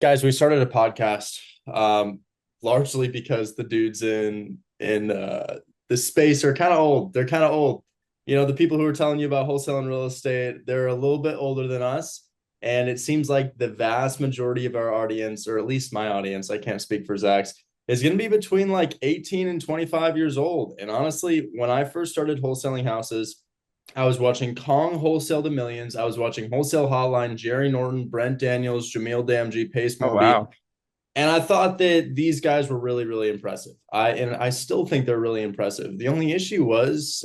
Guys, we started a podcast largely because the dudes in the space are kind of old. They're kind of old. You know, the people who are telling you about wholesaling real estate, they're a little bit older than us. And it seems like the vast majority of our audience, or at least my audience, I can't speak for Zach's, is going to be between like 18 and 25 years old. And honestly, when I first started wholesaling houses, I was watching Kong wholesale to millions. I was watching Wholesale Hotline, Jerry Norton, Brent Daniels, Jamil Damji, Pace Oh, Moby, wow. and I thought that these guys were really, really impressive. I still think they're really impressive. The only issue was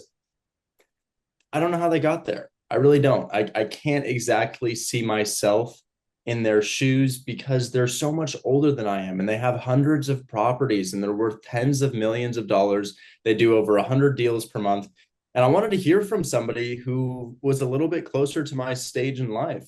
I don't know how they got there. I really don't. I can't exactly see myself in their shoes because they're so much older than I am and they have hundreds of properties and they're worth tens of millions of dollars. They do over 100 deals per month. And I wanted to hear from somebody who was a little bit closer to my stage in life.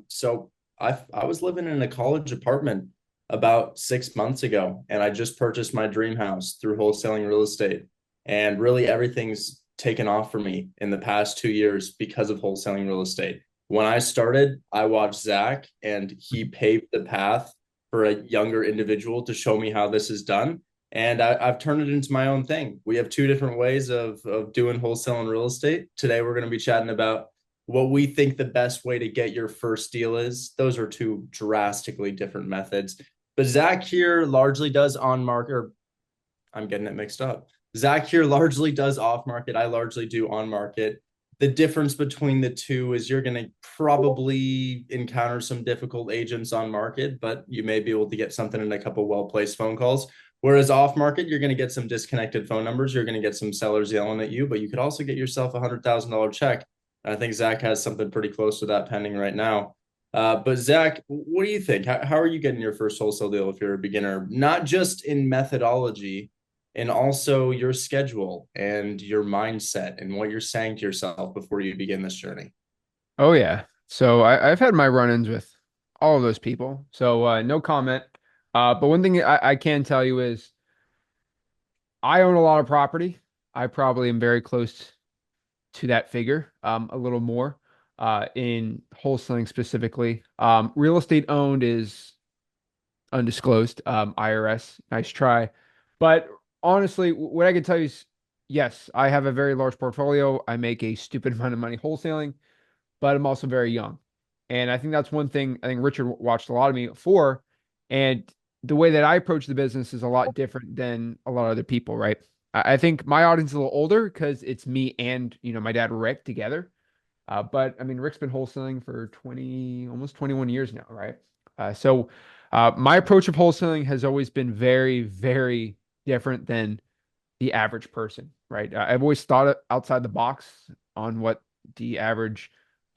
So I was living in a college apartment about 6 months ago, and I just purchased my dream house through wholesaling real estate. And really, everything's taken off for me in the past 2 years because of wholesaling real estate. When I started, I watched Zach, and he paved the path for a younger individual to show me how this is done. And I've turned it into my own thing. We have two different ways of doing wholesale and real estate. Today, we're going to be chatting about what we think the best way to get your first deal is. Those are two drastically different methods. But Zach here largely does on market, or I'm getting it mixed up. Zach here largely does off market. I largely do on market. The difference between the two is you're going to probably encounter some difficult agents on market, but you may be able to get something in a couple well placed phone calls. Whereas off market, you're going to get some disconnected phone numbers. You're going to get some sellers yelling at you, but you could also get yourself $100,000 check. And I think Zach has something pretty close to that pending right now. But Zach, what do you think? How are you getting your first wholesale deal if you're a beginner? Not just in methodology, and also your schedule and your mindset and what you're saying to yourself before you begin this journey. Oh, yeah. So I've had my run-ins with all of those people. So no comment. But one thing I can tell you is I own a lot of property. I probably am very close to that figure, a little more in wholesaling specifically. Real estate owned is undisclosed. IRS, nice try. But honestly, what I can tell you is yes, I have a very large portfolio. I make a stupid amount of money wholesaling, but I'm also very young. And I think that's one thing I think Richard watched a lot of me for. And the way that I approach the business is a lot different than a lot of other people, right? I think my audience is a little older because it's me and, my dad, Rick, together. But I mean, Rick's been wholesaling for 20, almost 21 years now, right? So my approach of wholesaling has always been very, very different than the average person, right? I've always thought outside the box on what the average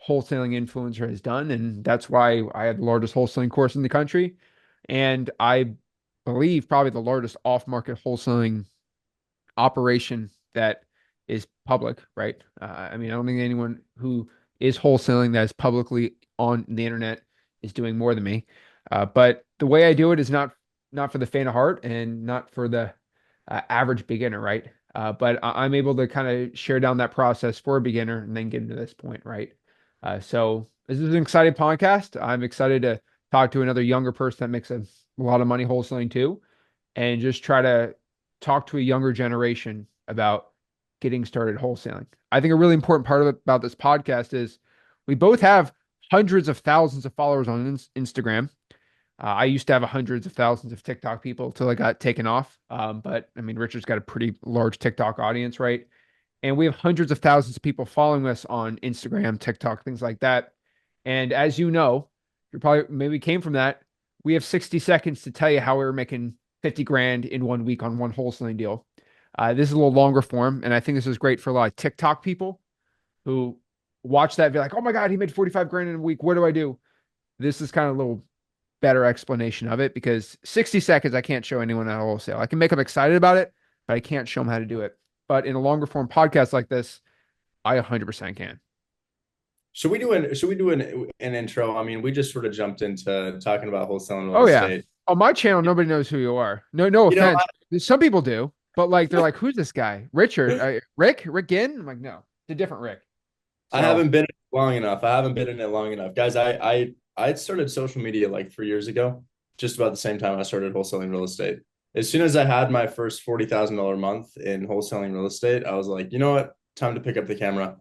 wholesaling influencer has done, and that's why I had the largest wholesaling course in the country, and I believe probably the largest off-market wholesaling operation that is public, right? I mean, I don't think anyone who is wholesaling that is publicly on the internet is doing more than me. But the way I do it is not for the faint of heart and not for the average beginner, right? But I'm able to kind of share down that process for a beginner and then get into this point, right? So this is an exciting podcast. I'm excited to talk to another younger person that makes a lot of money wholesaling too, and just try to talk to a younger generation about getting started wholesaling. I think a really important part about this podcast is we both have hundreds of thousands of followers on Instagram. I used to have hundreds of thousands of TikTok people until I got taken off. But I mean, Richard's got a pretty large TikTok audience, right? And we have hundreds of thousands of people following us on Instagram, TikTok, things like that. And as you know, you probably maybe came from that. We have 60 seconds to tell you how we were making 50 grand in 1 week on one wholesaling deal. This is a little longer form, and I think this is great for a lot of TikTok people who watch that and be like, oh my God, he made 45 grand in a week. What do I do? This is kind of a little better explanation of it because 60 seconds, I can't show anyone how to wholesale. I can make them excited about it, but I can't show them how to do it. But in a longer form podcast like this, I 100% can. Should we do an intro? I mean, we just sort of jumped into talking about wholesaling real Oh, yeah. estate. On my channel, nobody knows who you are. No You know, offense. Some people do, but like they're like, who's this guy? Richard, Rick Ginn? I'm like, no, it's a different Rick. I So, haven't been in it long enough. I haven't been in it long enough, guys. I started social media like 3 years ago. just about the same time I started wholesaling real estate. As soon as I had my first $40,000 month in wholesaling real estate, I was like, you know what? Time to pick up the camera.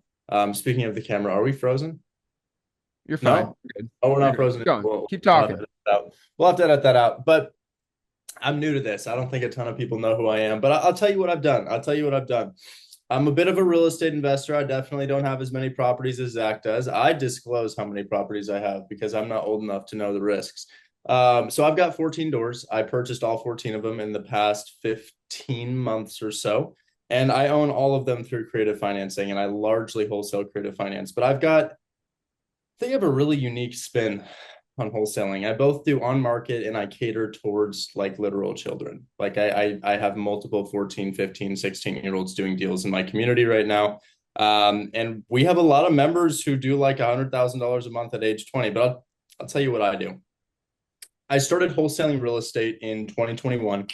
Speaking of the camera, are we frozen? You're fine. No? You're good. Oh, we're You're not good. frozen. Keep going. We'll, Keep we'll have to talking. edit that out. We'll have to edit that out. But I'm new to this. I don't think a ton of people know who I am, but I'll tell you what I've done. I'll tell you what I've done. I'm a bit of a real estate investor. I definitely don't have as many properties as Zach does. I disclose how many properties I have because I'm not old enough to know the risks. So I've got 14 doors. I purchased all 14 of them in the past 15 months or so. And I own all of them through creative financing, and I largely wholesale creative finance. But I think I have a really unique spin on wholesaling. I both do on market and I cater towards like literal children. Like I have multiple 14, 15, 16-year olds doing deals in my community right now. And we have a lot of members who do like $100,000 a month at age 20. But I'll tell you what I do. I started wholesaling real estate in 2021,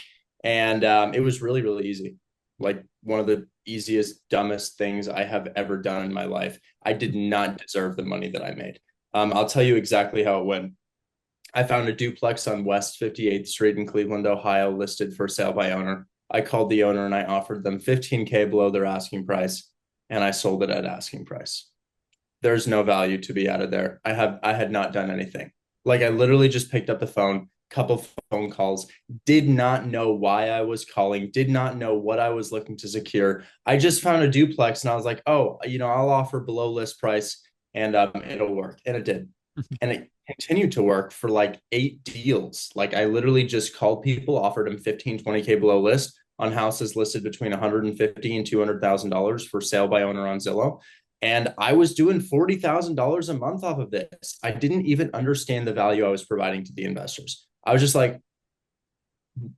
and it was really, really easy. Like one of the easiest, dumbest things I have ever done in my life. I did not deserve the money that I made. I'll tell you exactly how it went. I found a duplex on West 58th Street in Cleveland, Ohio, listed for sale by owner. I called the owner and I offered them 15K below their asking price, and I sold it at asking price. There's no value to be added there. I had not done anything. Like I literally just picked up the phone, couple phone calls, did not know why I was calling, did not know what I was looking to secure. I just found a duplex and I was like, oh, I'll offer below list price and it'll work. And it did. And it continued to work for like 8 deals. Like I literally just called people, offered them 15, 20K below list on houses listed between 150 and $200,000 for sale by owner on Zillow. And I was doing $40,000 a month off of this. I didn't even understand the value I was providing to the investors. I was just like,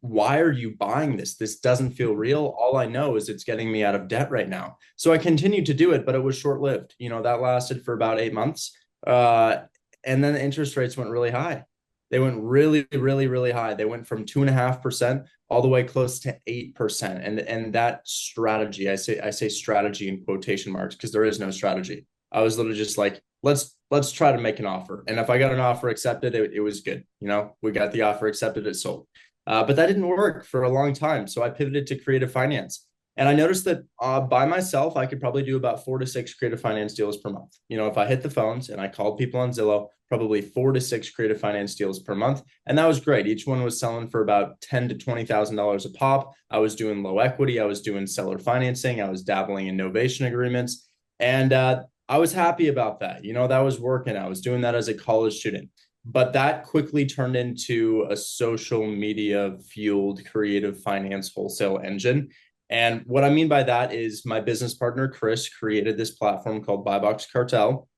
why are you buying this? This doesn't feel real. All I know is it's getting me out of debt right now. So I continued to do it, but it was short lived. That lasted for about 8 months. And then the interest rates went really high. They went really, really, really high. They went from 2.5% all the way close to 8%. And that strategy, I say strategy in quotation marks because there is no strategy. I was literally just like, let's try to make an offer. And if I got an offer accepted, it was good. We got the offer accepted, it sold. But that didn't work for a long time. So I pivoted to creative finance. And I noticed that by myself, I could probably do about 4 to 6 creative finance deals per month. If I hit the phones and I called people on Zillow, probably 4 to 6 creative finance deals per month. And that was great. Each one was selling for about $10,000 to $20,000 a pop. I was doing low equity. I was doing seller financing. I was dabbling in novation agreements. And I was happy about that. That was working. I was doing that as a college student. But that quickly turned into a social media fueled creative finance wholesale engine. And what I mean by that is my business partner, Chris, created this platform called Buy Box Cartel.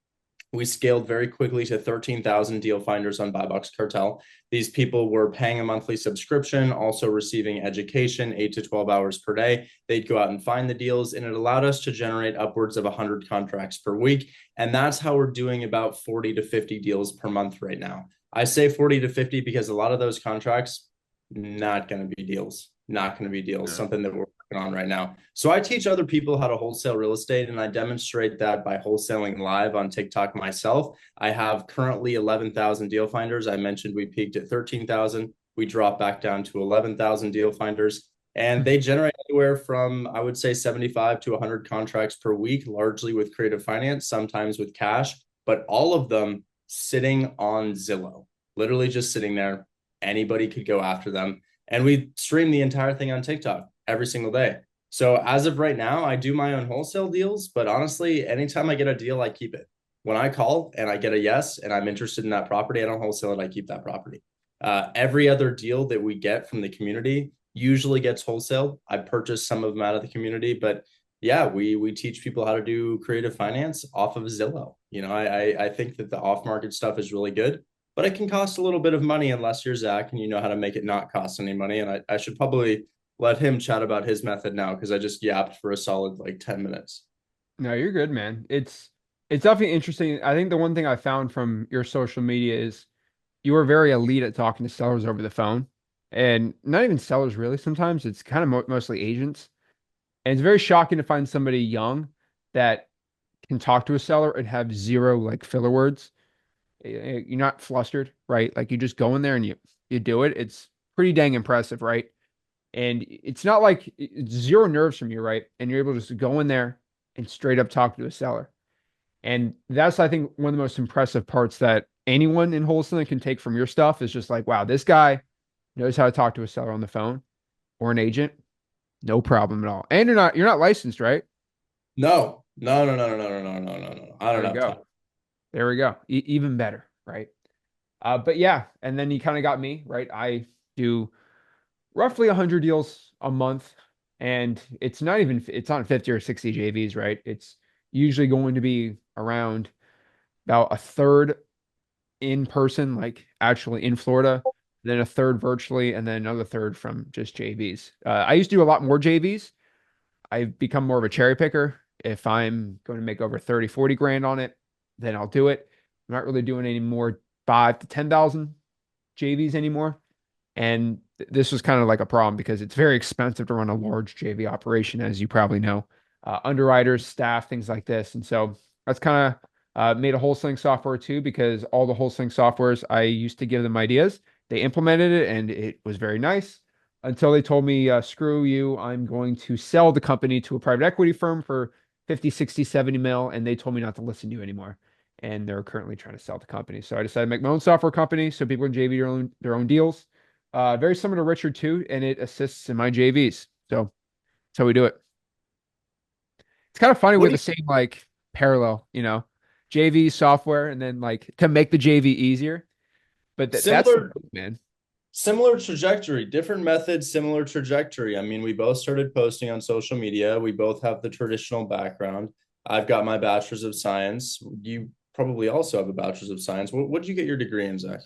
We scaled very quickly to 13,000 deal finders on Buy Box Cartel. These people were paying a monthly subscription, also receiving education 8 to 12 hours per day. They'd go out and find the deals, and it allowed us to generate upwards of 100 contracts per week. And that's how we're doing about 40 to 50 deals per month right now. I say 40 to 50 because a lot of those contracts, not going to be deals, not going to be deals, Yeah. something that we're on right now. So I teach other people how to wholesale real estate, and I demonstrate that by wholesaling live on TikTok myself. I have currently 11,000 deal finders. I mentioned we peaked at 13,000. We dropped back down to 11,000 deal finders, and they generate anywhere from, I would say, 75 to 100 contracts per week, largely with creative finance, sometimes with cash, but all of them sitting on Zillow, literally just sitting there. Anybody could go after them. And we stream the entire thing on TikTok every single day. So as of right now, I do my own wholesale deals, but honestly, anytime I get a deal, I keep it. When I call and I get a yes and I'm interested in that property, I don't wholesale it, I keep that property. Every other deal that we get from the community usually gets wholesale. I purchase some of them out of the community, but yeah, we teach people how to do creative finance off of Zillow. I think that the off market stuff is really good, but it can cost a little bit of money unless you're Zach and you know how to make it not cost any money. And I should probably let him chat about his method now because I just yapped for a solid like 10 minutes. No, you're good, man. It's definitely interesting. I think the one thing I found from your social media is you are very elite at talking to sellers over the phone, and not even sellers really. Sometimes it's kind of mostly agents, and it's very shocking to find somebody young that can talk to a seller and have zero like filler words. You're not flustered, right? Like you just go in there and you do it, it's pretty dang impressive, right? And it's not like it's zero nerves from you, right? And you're able to just go in there and straight up talk to a seller. And that's, I think, one of the most impressive parts that anyone in wholesaling can take from your stuff is just like, wow, this guy knows how to talk to a seller on the phone or an agent. No problem at all. And you're not licensed, right? No, no, no, no, no, no, no, no, no, no, no. I There don't we have time. go. There we go. Even better, right? But yeah, and then you kind of got me, right? I do roughly 100 deals a month, and it's not 50 or 60 JVs, right? It's usually going to be around about a third in person, like actually in Florida, then a third virtually, and then another third from just JVs. I used to do a lot more JVs. I've become more of a cherry picker. If I'm going to make over 30, 40 grand on it, then I'll do it. I'm not really doing any more 5 to 10,000 JVs anymore. And this was kind of like a problem because it's very expensive to run a large JV operation, as you probably know. Underwriters, staff, things like this. And so that's kind of made a wholesaling software too, because all the wholesaling softwares I used to give them ideas, they implemented it and it was very nice until they told me, screw you, I'm going to sell the company to a private equity firm for 50, 60, 70 mil. And they told me not to listen to you anymore. And they're currently trying to sell the company. So I decided to make my own software company so people can JV their own deals. Very similar to Richard too, and it assists in my JVs. So that's how we do it. It's kind of funny What with do the you same like parallel, JV software, and then like to make the JV easier. But that's the similar move, man. similar trajectory, different methods, similar trajectory. I mean, we both started posting on social media. We both have the traditional background. I've got my bachelor's of science. You probably also have a bachelor's of science. What did you get your degree in, Zach?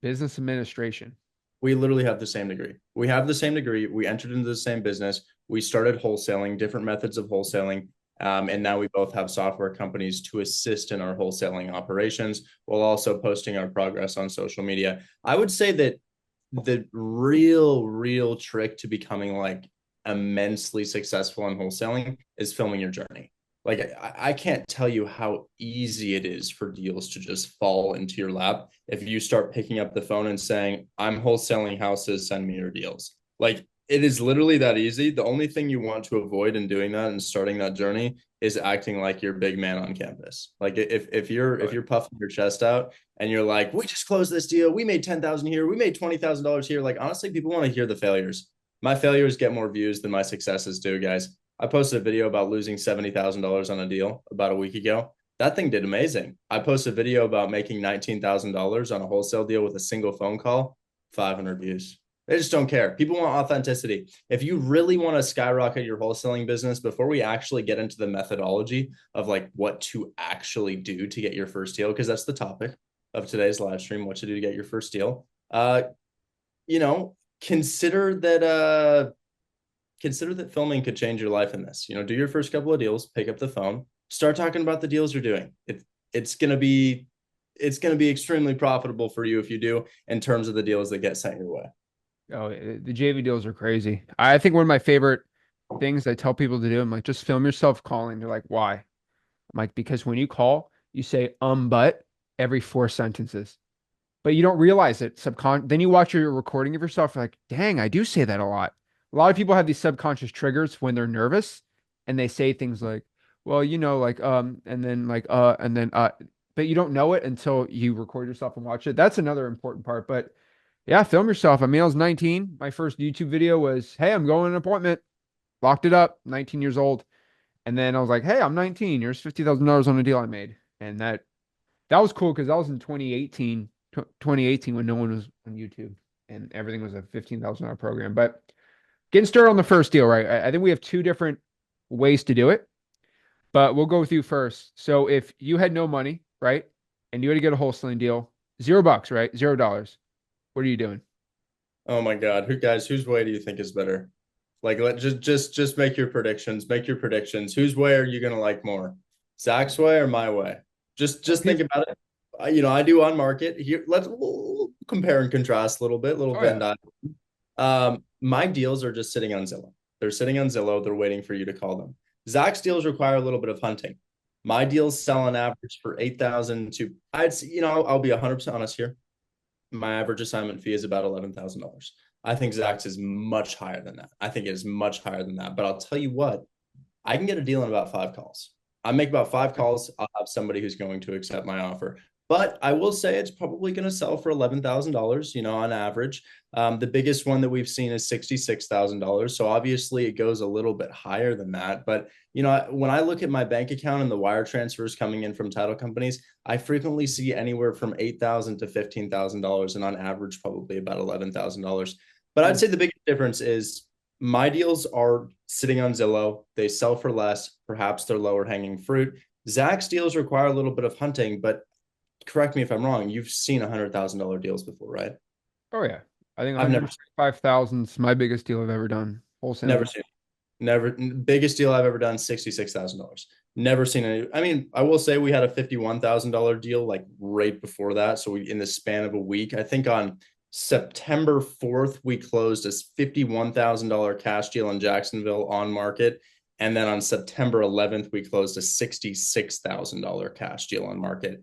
Business administration. We literally have the same degree. We have the same degree. We entered into the same business. We started wholesaling, different methods of wholesaling. And now we both have software companies to assist in our wholesaling operations while also posting our progress on social media. I would say that the real trick to becoming like immensely successful in wholesaling is filming your journey. Like I can't tell you how easy it is for deals to just fall into your lap if you start picking up the phone and saying, I'm wholesaling houses, send me your deals. Like it is literally that easy. The only thing you want to avoid in doing that and starting that journey is acting like you're big man on campus. Like if you're puffing your chest out and you're like, we just closed this deal, we made 10,000 here, we made $20,000 here. Like honestly, people want to hear the failures. My failures get more views than my successes do, guys. I posted a video about losing $70,000 on a deal about a week ago. That thing did amazing. I posted a video about making $19,000 on a wholesale deal with a single phone call, 500 views. They just don't care. People want authenticity. If you really want to skyrocket your wholesaling business, before we actually get into the methodology of like what to actually do to get your first deal, because that's the topic of today's live stream, what to do to get your first deal. You know, consider that filming could change your life in this. Do your first couple of deals, pick up the phone, start talking about the deals you're doing. It's gonna be extremely profitable for you if you do in terms of the deals that get sent your way. Oh, the JV deals are crazy. I think one of my favorite things I tell people to do, I'm like, just film yourself calling. They're like, why? I'm like, because when you call, you say but every 4 sentences. But you don't realize it then you watch your recording of yourself, you're like, dang, I do say that a lot. A lot of people have these subconscious triggers when they're nervous and they say things like, well, like, and then, but you don't know it until you record yourself and watch it. That's another important part. But yeah, film yourself. I mean, I was 19. My first YouTube video was, hey, I'm going to an appointment. Locked it up, 19 years old. And then I was like, hey, I'm 19. Here's $50,000 on a deal I made. And that was cool because that was in 2018 when no one was on YouTube and everything was a $15,000 program. But getting started on the first deal, right? I think we have two different ways to do it, but we'll go with you first. So if you had no money, right, and you had to get a wholesaling deal, $0, right? $0. What are you doing? Oh my God, whose way do you think is better? Like, just make your predictions. Make your predictions. Whose way are you gonna like more? Zach's way or my way? Just think People, about it. I do on market here. We'll compare and contrast a little bit, little oh Venn yeah. diagram. My deals are just sitting on Zillow. They're sitting on Zillow. They're waiting for you to call them. Zach's deals require a little bit of hunting. My deals sell on average for 8,000 to I'll be 100% honest here. My average assignment fee is about $11,000. I think Zach's is much higher than that. I think it is much higher than that. But I'll tell you what, I can get a deal in about 5 calls. I make about 5 calls. I'll have somebody who's going to accept my offer. But I will say it's probably going to sell for $11,000, on average. The biggest one that we've seen is $66,000. So obviously it goes a little bit higher than that. But, when I look at my bank account and the wire transfers coming in from title companies, I frequently see anywhere from $8,000 to $15,000 and on average, probably about $11,000. But I'd say the biggest difference is my deals are sitting on Zillow. They sell for less. Perhaps they're lower hanging fruit. Zach's deals require a little bit of hunting, but correct me if I'm wrong. You've seen $100,000 deals before, right? Oh yeah. I think I've never, 125,000 is my biggest deal I've ever done. never Wholesaling. seen, never biggest deal I've ever done, $66,000. Never seen any. I mean, I will say we had a $51,000 deal like right before that. So we in the span of a week, I think on September 4th, we closed a $51,000 cash deal in Jacksonville on market. And then on September 11th, we closed a $66,000 cash deal on market.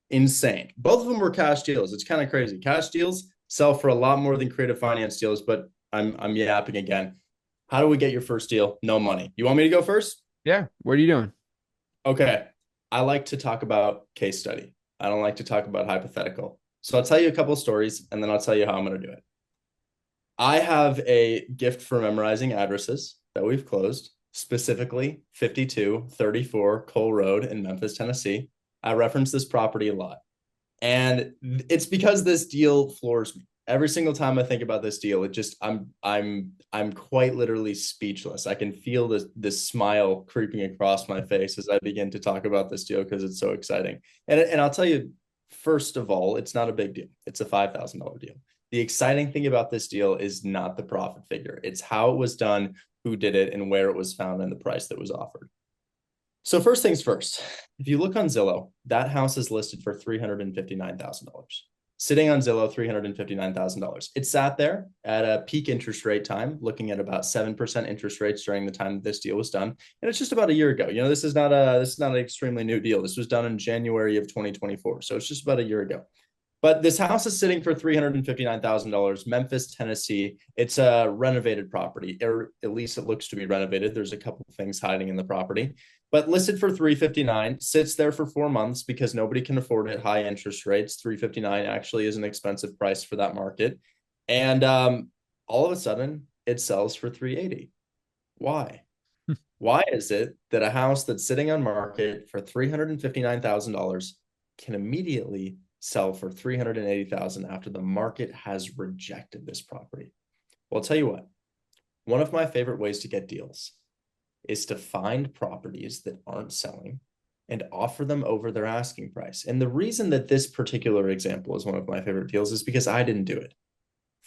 Insane. Both of them were cash deals. It's kind of crazy. Cash deals sell for a lot more than creative finance deals, but I'm yapping again. How do we get your first deal? No money. You want me to go first? Yeah. What are you doing? Okay. I like to talk about case study. I don't like to talk about hypothetical. So I'll tell you a couple of stories and then I'll tell you how I'm going to do it. I have a gift for memorizing addresses that we've closed, specifically 5234 Cole Road in Memphis, Tennessee. I reference this property a lot. And it's because this deal floors me. Every single time I think about this deal, it just I'm quite literally speechless. I can feel this smile creeping across my face as I begin to talk about this deal because it's so exciting. And I'll tell you, first of all, it's not a big deal. It's a $5,000 deal. The exciting thing about this deal is not the profit figure. It's how it was done, who did it, and where it was found, and the price that was offered. So first things first, if you look on Zillow, that house is listed for $359,000. Sitting on Zillow, $359,000. It sat there at a peak interest rate time, looking at about 7% interest rates during the time that this deal was done. And it's just about a year ago. This is not an extremely new deal. This was done in January of 2024. So it's just about a year ago. But this house is sitting for $359,000, Memphis, Tennessee. It's a renovated property, or at least it looks to be renovated. There's a couple of things hiding in the property, but listed for $359,000, sits there for 4 months because nobody can afford it. High interest rates. $359,000 actually is an expensive price for that market. And all of a sudden, it sells for $380,000. Why? Why is it that a house that's sitting on market for $359,000 can immediately sell for $380,000 after the market has rejected this property? Well, I'll tell you what, one of my favorite ways to get deals is to find properties that aren't selling and offer them over their asking price. And the reason that this particular example is one of my favorite deals is because I didn't do it.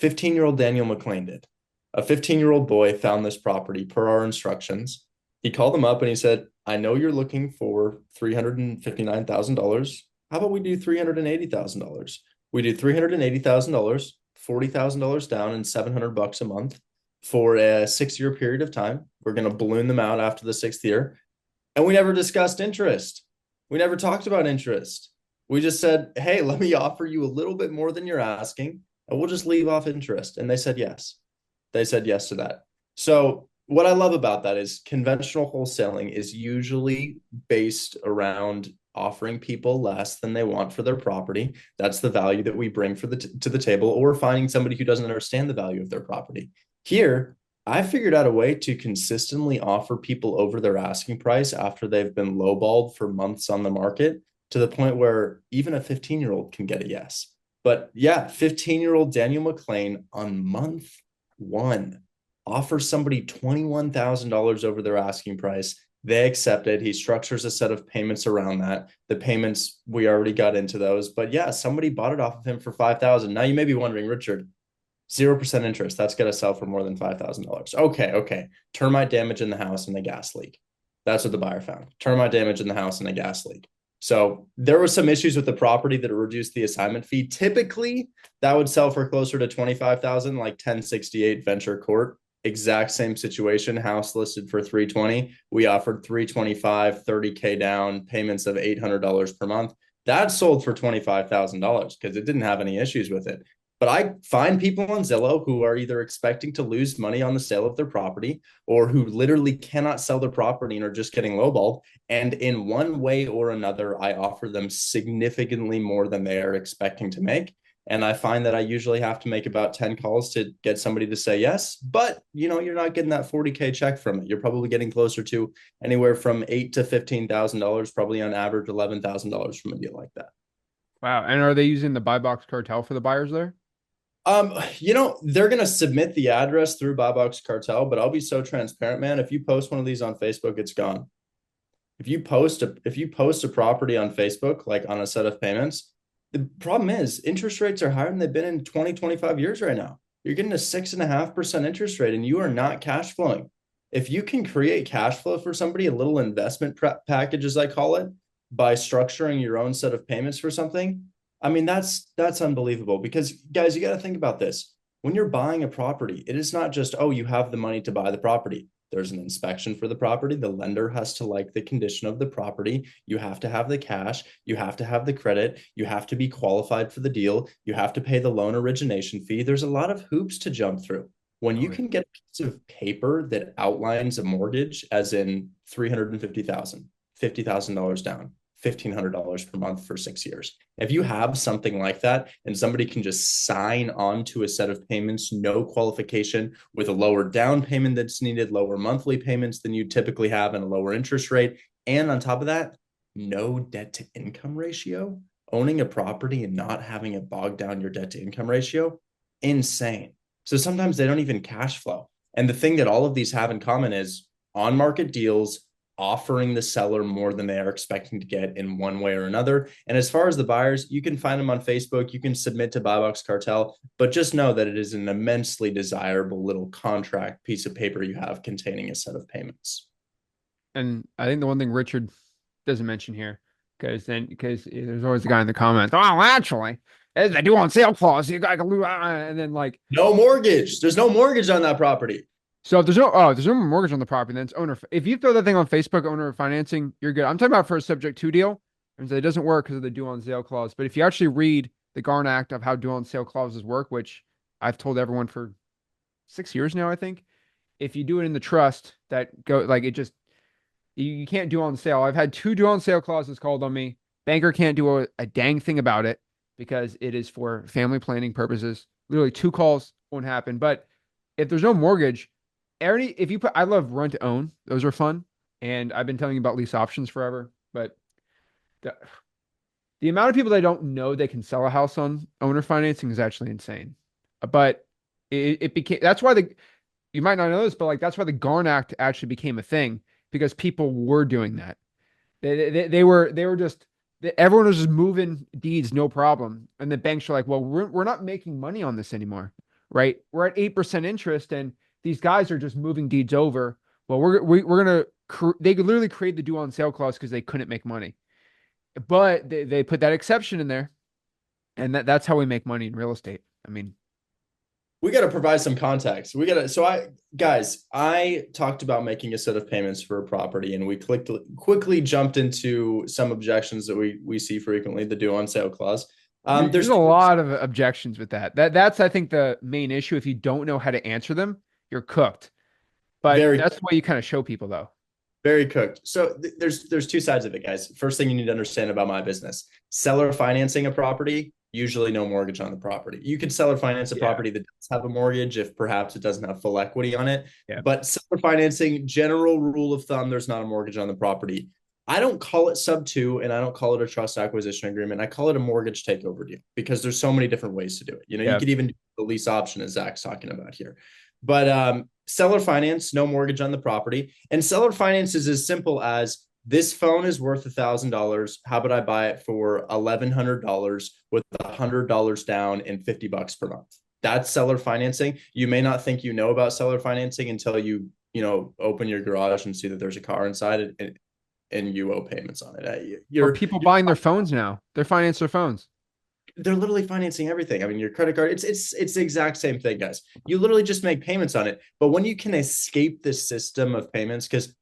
15-year-old Daniel McLean did. A 15-year-old boy found this property per our instructions. He called them up and he said, I know you're looking for $359,000. How about we do $380,000? We do $380,000, $40,000 down, and $700 a month for a 6-year period of time. We're going to balloon them out after the 6th year. And we never discussed interest. We never talked about interest. We just said, hey, let me offer you a little bit more than you're asking, and we'll just leave off interest. And they said yes. They said yes to that. So what I love about that is conventional wholesaling is usually based around offering people less than they want for their property. That's the value that we bring to the table, or finding somebody who doesn't understand the value of their property. Here, I figured out a way to consistently offer people over their asking price after they've been lowballed for months on the market, to the point where even a 15-year-old can get a yes. But yeah, 15-year-old Daniel McLean on month 1 offers somebody $21,000 over their asking price. They accept it. He structures a set of payments around that. The payments, we already got into those. But yeah, somebody bought it off of him for $5,000. Now you may be wondering, Richard, 0% interest. That's going to sell for more than $5,000. Okay. Termite damage in the house and a gas leak. That's what the buyer found. Termite damage in the house and a gas leak. So there were some issues with the property that reduced the assignment fee. Typically, that would sell for closer to $25,000, like 1068 Venture Court. Exact same situation. House listed for $320,000. We offered $325,000, $30K down, payments of $800 per month. That sold for $25,000 because it didn't have any issues with it. But I find people on Zillow who are either expecting to lose money on the sale of their property or who literally cannot sell their property and are just getting lowballed. And in one way or another, I offer them significantly more than they are expecting to make. And I find that I usually have to make about 10 calls to get somebody to say yes. But you're not getting that 40K check from it. You're probably getting closer to anywhere from $8,000 to $15,000, probably on average $11,000 from a deal like that. Wow. And are they using the buy box cartel for the buyers there? They're gonna submit the address through Buy Box Cartel, but I'll be so transparent, man. If you post one of these on Facebook, it's gone. If you post a property on Facebook, like on a set of payments, the problem is interest rates are higher than they've been in 20, 25 years right now. You're getting a 6.5% interest rate and you are not cash flowing. If you can create cash flow for somebody, a little investment package, as I call it, by structuring your own set of payments for something, I mean, that's unbelievable because guys, you got to think about this. When you're buying a property, it is not just, oh, you have the money to buy the property. There's an inspection for the property. The lender has to like the condition of the property. You have to have the cash. You have to have the credit. You have to be qualified for the deal. You have to pay the loan origination fee. There's a lot of hoops to jump through. When Oh, you yeah. can get a piece of paper that outlines a mortgage, as in 350,000, $50,000 down, $1,500 per month for 6 years. If you have something like that and somebody can just sign on to a set of payments, no qualification, with a lower down payment that's needed, lower monthly payments than you typically have, and a lower interest rate, and on top of that, no debt to income ratio, owning a property and not having it bog down your debt to income ratio, insane. So sometimes they don't even cash flow. And the thing that all of these have in common is on market deals offering the seller more than they are expecting to get in one way or another. And as far as the buyers, you can find them on Facebook. You can submit to Buy Box Cartel, but just know that it is an immensely desirable little contract piece of paper you have containing a set of payments. And I think the one thing Richard doesn't mention here, because there's always the guy in the comments, oh, actually, as they do on sale clause, you got to lose, and then like, No mortgage. There's no mortgage on that property. so if there's no mortgage on the property, then it's owner. If you throw that thing on Facebook, owner financing, you're good. I'm talking about for a subject to deal, and so it doesn't work because of the due on sale clause. But if you actually read the Garn Act of how due on sale clauses work, which I've told everyone for 6 years now, I think, if you do it in the trust, that go like it just you can't do on sale. I've had two due on sale clauses called on me. Banker can't do a dang thing about it because it is for family planning purposes. Literally two calls won't happen. But if there's no mortgage, if you put, I love rent to own. Those are fun. And I've been telling you about lease options forever. But the, the amount of people that don't know they can sell a house on owner financing is actually insane. But it became, that's why you might not know this, but like that's why the Garn Act actually became a thing because people were doing that. They were just everyone was just moving deeds no problem, and the banks are like, well, we're not making money on this anymore, right? We're at 8% interest, and these guys are just moving deeds over. Well, we're gonna they could literally create the due on sale clause because they couldn't make money, but they put that exception in there, and that's how we make money in real estate. I mean, We got to provide some context. I talked about making a set of payments for a property, and we quickly jumped into some objections that we see frequently, the due on sale clause. there's There's a lot of objections with that. That's I think the main issue. If you don't know how to answer them, you're cooked. But very that's why you kind of show people though. Very cooked. So there's two sides of it, guys. First thing you need to understand about my business: seller financing a property, usually no mortgage on the property. You could seller finance a Yeah. property that does have a mortgage if perhaps it doesn't have full equity on it. Yeah. But seller financing, general rule of thumb, there's not a mortgage on the property. I don't call it sub two and I don't call it a trust acquisition agreement. I call it a mortgage takeover deal because there's so many different ways to do it. You Yeah. could even do the lease option as Zach's talking about here. But seller finance, no mortgage on the property. And seller finance is as simple as this phone is worth $1,000. How about I buy it for $1,100 with $100 down and $50 per month? That's seller financing. You may not think you know about seller financing until you open your garage and see that there's a car inside and you owe payments on it. Or people buying their phones now. They're financing their phones. They're literally financing everything. I mean, your credit card, it's the exact same thing, guys. You literally just make payments on it. But when you can escape this system of payments, because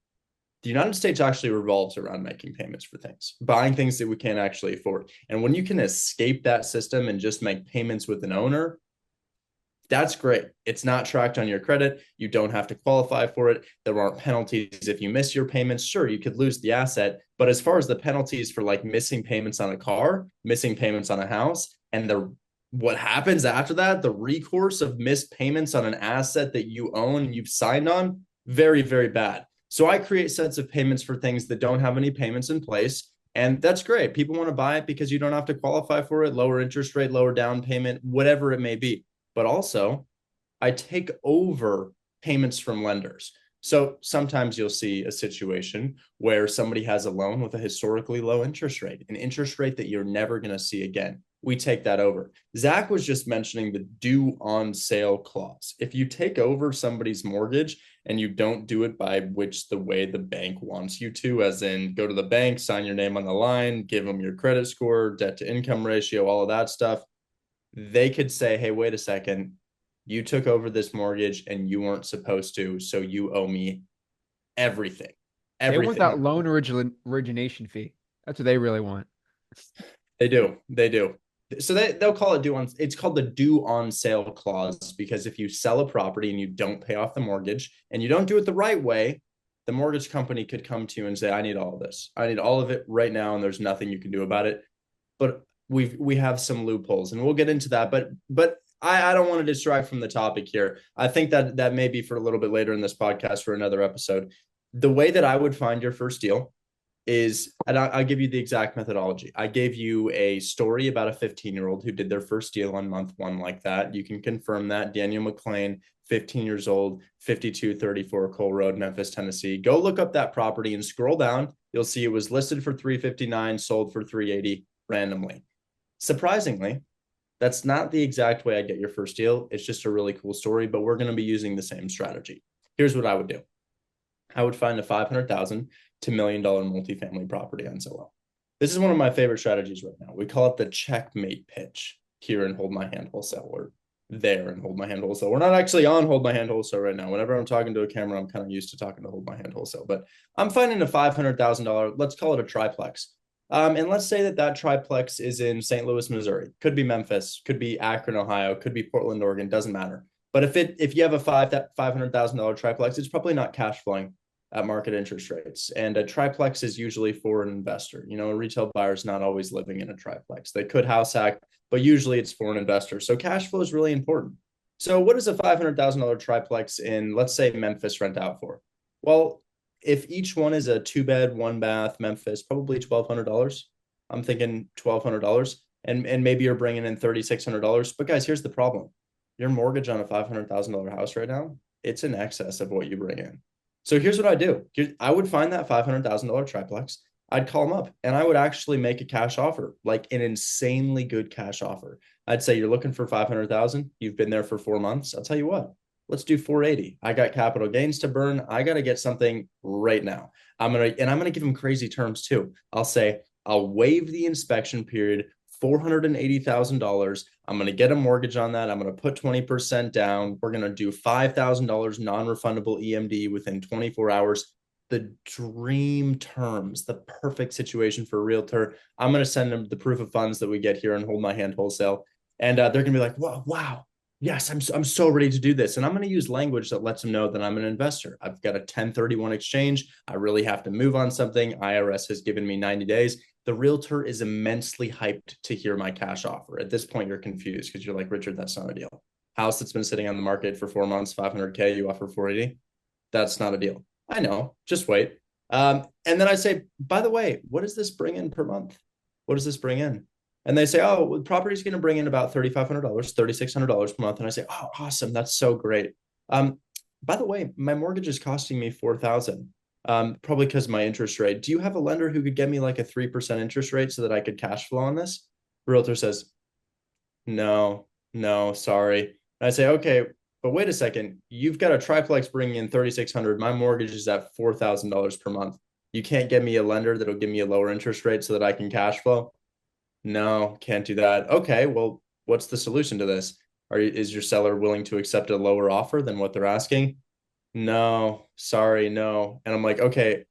The United States actually revolves around making payments for things, buying things that we can't actually afford. And when you can escape that system and just make payments with an owner, that's great. It's not tracked on your credit. You don't have to qualify for it. There aren't penalties if you miss your payments. Sure, you could lose the asset, but as far as the penalties for like missing payments on a car, missing payments on a house, and the what happens after that, the recourse of missed payments on an asset that you own and you've signed on, very, very bad. So I create sets of payments for things that don't have any payments in place. And that's great. People want to buy it because you don't have to qualify for it, lower interest rate, lower down payment, whatever it may be. But also, I take over payments from lenders. So sometimes you'll see a situation where somebody has a loan with a historically low interest rate, an interest rate that you're never going to see again. We take that over. Zach was just mentioning the due on sale clause. If you take over somebody's mortgage and you don't do it by which the way the bank wants you to, as in go to the bank, sign your name on the line, give them your credit score, debt to income ratio, all of that stuff, they could say, hey, wait a second, you took over this mortgage and you weren't supposed to, so you owe me everything. They want that Everything. loan origination fee. That's what they really want. They do. They do. So they'll call it due on, it's called the due on sale clause, because if you sell a property and you don't pay off the mortgage and you don't do it the right way, the mortgage company could come to you and say, I need all of this. I need all of it right now, and there's nothing you can do about it. But we have some loopholes, and we'll get into that. But I don't want to distract from the topic here. I think that that may be for a little bit later in this podcast for another episode. The way that I would find your first deal is, and I'll give you the exact methodology. I gave you a story about a 15-year-old who did their first deal on month one like that. You can confirm that. Daniel McLean, 15 years old, 5234 Cole Road, Memphis, Tennessee. Go look up that property and scroll down. You'll see it was listed for 359, sold for 380 randomly. Surprisingly, that's not the exact way I get your first deal. It's just a really cool story, but we're going to be using the same strategy. Here's what I would do. I would find a $500,000 to $1 million multifamily property on Zillow. This is one of my favorite strategies right now. We call it the checkmate pitch here in Hold My Hand Wholesale. We're there in Hold My Hand Wholesale. We're not actually on Hold My Hand Wholesale right now. Whenever I'm talking to a camera, I'm kind of used to talking to Hold My Hand Wholesale, but I'm finding a $500,000, let's call it a triplex. And let's say that that triplex is in St. Louis, Missouri. Could be Memphis, could be Akron, Ohio, could be Portland, Oregon. Doesn't matter. But if you have a $500,000 triplex, it's probably not cash flowing at market interest rates. And a triplex is usually for an investor. You know, a retail buyer is not always living in a triplex. They could house hack, but usually it's for an investor. So cash flow is really important. So what does a $500,000 triplex in, let's say, Memphis rent out for? Well, if each one is a 2-bed, 1-bath, Memphis, probably $1,200. I'm thinking $1,200, and maybe you're bringing in $3,600. But guys, here's the problem: your mortgage on a $500,000 house right now, it's in excess of what you bring in. So here's what I do: I would find that $500,000 triplex. I'd call them up and I would actually make a cash offer, like an insanely good cash offer. I'd say, you're looking for 500,000. You've been there for 4 months. I'll tell you what, let's do 480. I got capital gains to burn. I got to get something right now. I'm going to give them crazy terms too. I'll say, I'll waive the inspection period, $480,000. I'm going to get a mortgage on that. I'm going to put 20% down. We're going to do $5,000 non-refundable EMD within 24 hours. The dream terms, the perfect situation for a realtor. I'm going to send them the proof of funds that we get here and Hold My Hand Wholesale. And they're going to be like, wow, yes, I'm so ready to do this. And I'm going to use language that lets them know that I'm an investor. I've got a 1031 exchange. I really have to move on something. IRS has given me 90 days. The realtor is immensely hyped to hear my cash offer. At this point, you're confused because you're like, Richard, that's not a deal. House that's been sitting on the market for 4 months, 500K, you offer 480. That's not a deal. I know, just wait. And then I say, by the way, what does this bring in per month? What does this bring in? And they say, oh, well, the property's going to bring in about $3,500, $3,600 per month. And I say, oh, awesome. That's so great. By the way, my mortgage is costing me $4,000, probably because of my interest rate. Do you have a lender who could get me like a 3% interest rate so that I could cash flow on this? Realtor says, no, sorry. And I say, okay, but wait a second. You've got a triplex bringing in 3,600. My mortgage is at $4,000 per month. You can't get me a lender that'll give me a lower interest rate so that I can cash flow? No, can't do that. Okay, well, what's the solution to this? Is your seller willing to accept a lower offer than what they're asking? No, sorry, no. And I'm like, okay,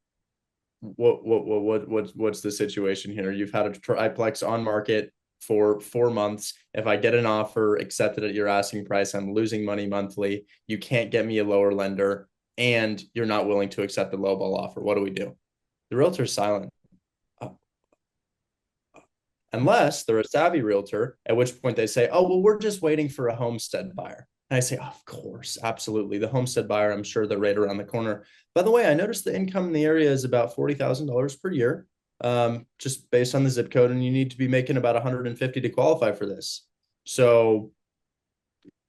what's the situation here? You've had a triplex on market for 4 months. If I get an offer accepted at your asking price, I'm losing money monthly. You can't get me a lower lender, and you're not willing to accept the lowball offer. What do we do? The realtor's silent. Uh, Unless they're a savvy realtor, at which point they say, oh, well, we're just waiting for a homestead buyer. And I say, of course, absolutely. The homestead buyer, I'm sure they're right around the corner. By the way, I noticed the income in the area is about $40,000 per year, just based on the zip code, and you need to be making about 150 to qualify for this. So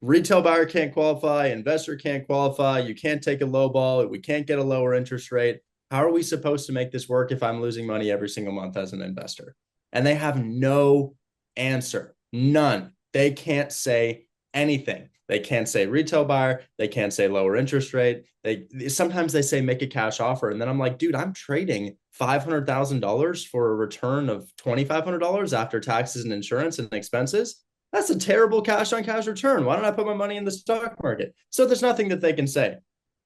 retail buyer can't qualify, investor can't qualify, you can't take a low ball, we can't get a lower interest rate. How are we supposed to make this work if I'm losing money every single month as an investor? And they have no answer, none. They can't say anything. They can't say retail buyer. They can't say lower interest rate. They sometimes they say make a cash offer, and then I'm like, dude, I'm trading $500,000 for a return of $2,500 after taxes and insurance and expenses. That's a terrible cash on cash return. Why don't I put my money in the stock market? So there's nothing that they can say.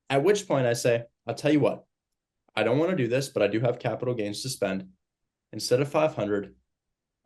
At which point I say, I'll tell you what, I don't want to do this, but I do have capital gains to spend. Instead of 500,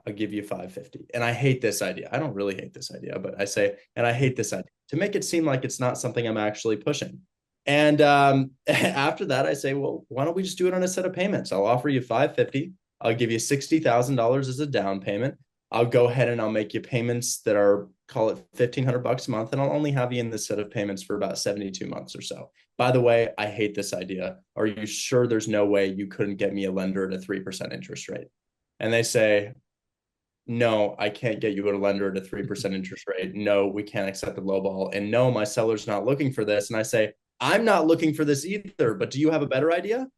I'll give you 550. And I hate this idea. I don't really hate this idea, but I say, and I hate this idea to make it seem like it's not something I'm actually pushing. And after that, I say, well, why don't we just do it on a set of payments? I'll offer you 550. I'll give you $60,000 as a down payment. I'll go ahead and I'll make you payments that are, call it $1,500 a month, and I'll only have you in this set of payments for about 72 months or so. By the way, I hate this idea. Are you sure there's no way you couldn't get me a lender at a 3% interest rate? And they say, no, I can't get you a lender at a 3% interest rate. No, we can't accept a low ball. And no, my seller's not looking for this. And I say, I'm not looking for this either, but do you have a better idea?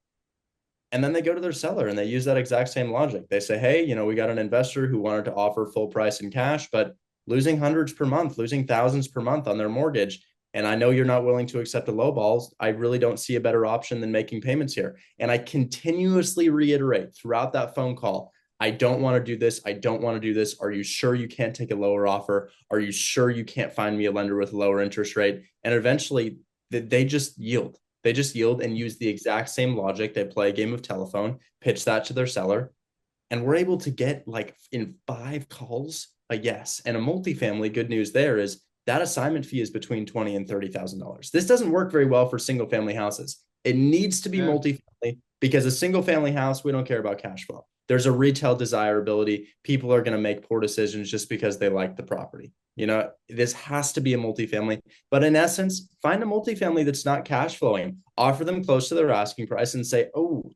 And then they go to their seller and they use that exact same logic. They say, hey, we got an investor who wanted to offer full price in cash, but losing hundreds per month, losing thousands per month on their mortgage. And I know you're not willing to accept a low balls. I really don't see a better option than making payments here. And I continuously reiterate throughout that phone call, I don't want to do this. I don't want to do this. Are you sure you can't take a lower offer? Are you sure you can't find me a lender with a lower interest rate? And eventually they just yield. They just yield and use the exact same logic. They play a game of telephone, pitch that to their seller, and we're able to get like in 5 calls a yes. And a multifamily, good news there is that assignment fee is between $20,000 and $30,000. This doesn't work very well for single family houses. It needs to be multifamily because a single family house, we don't care about cash flow. There's a retail desirability. People are going to make poor decisions just because they like the property. This has to be a multifamily, but in essence, find a multifamily that's not cash flowing, offer them close to their asking price and say, oh,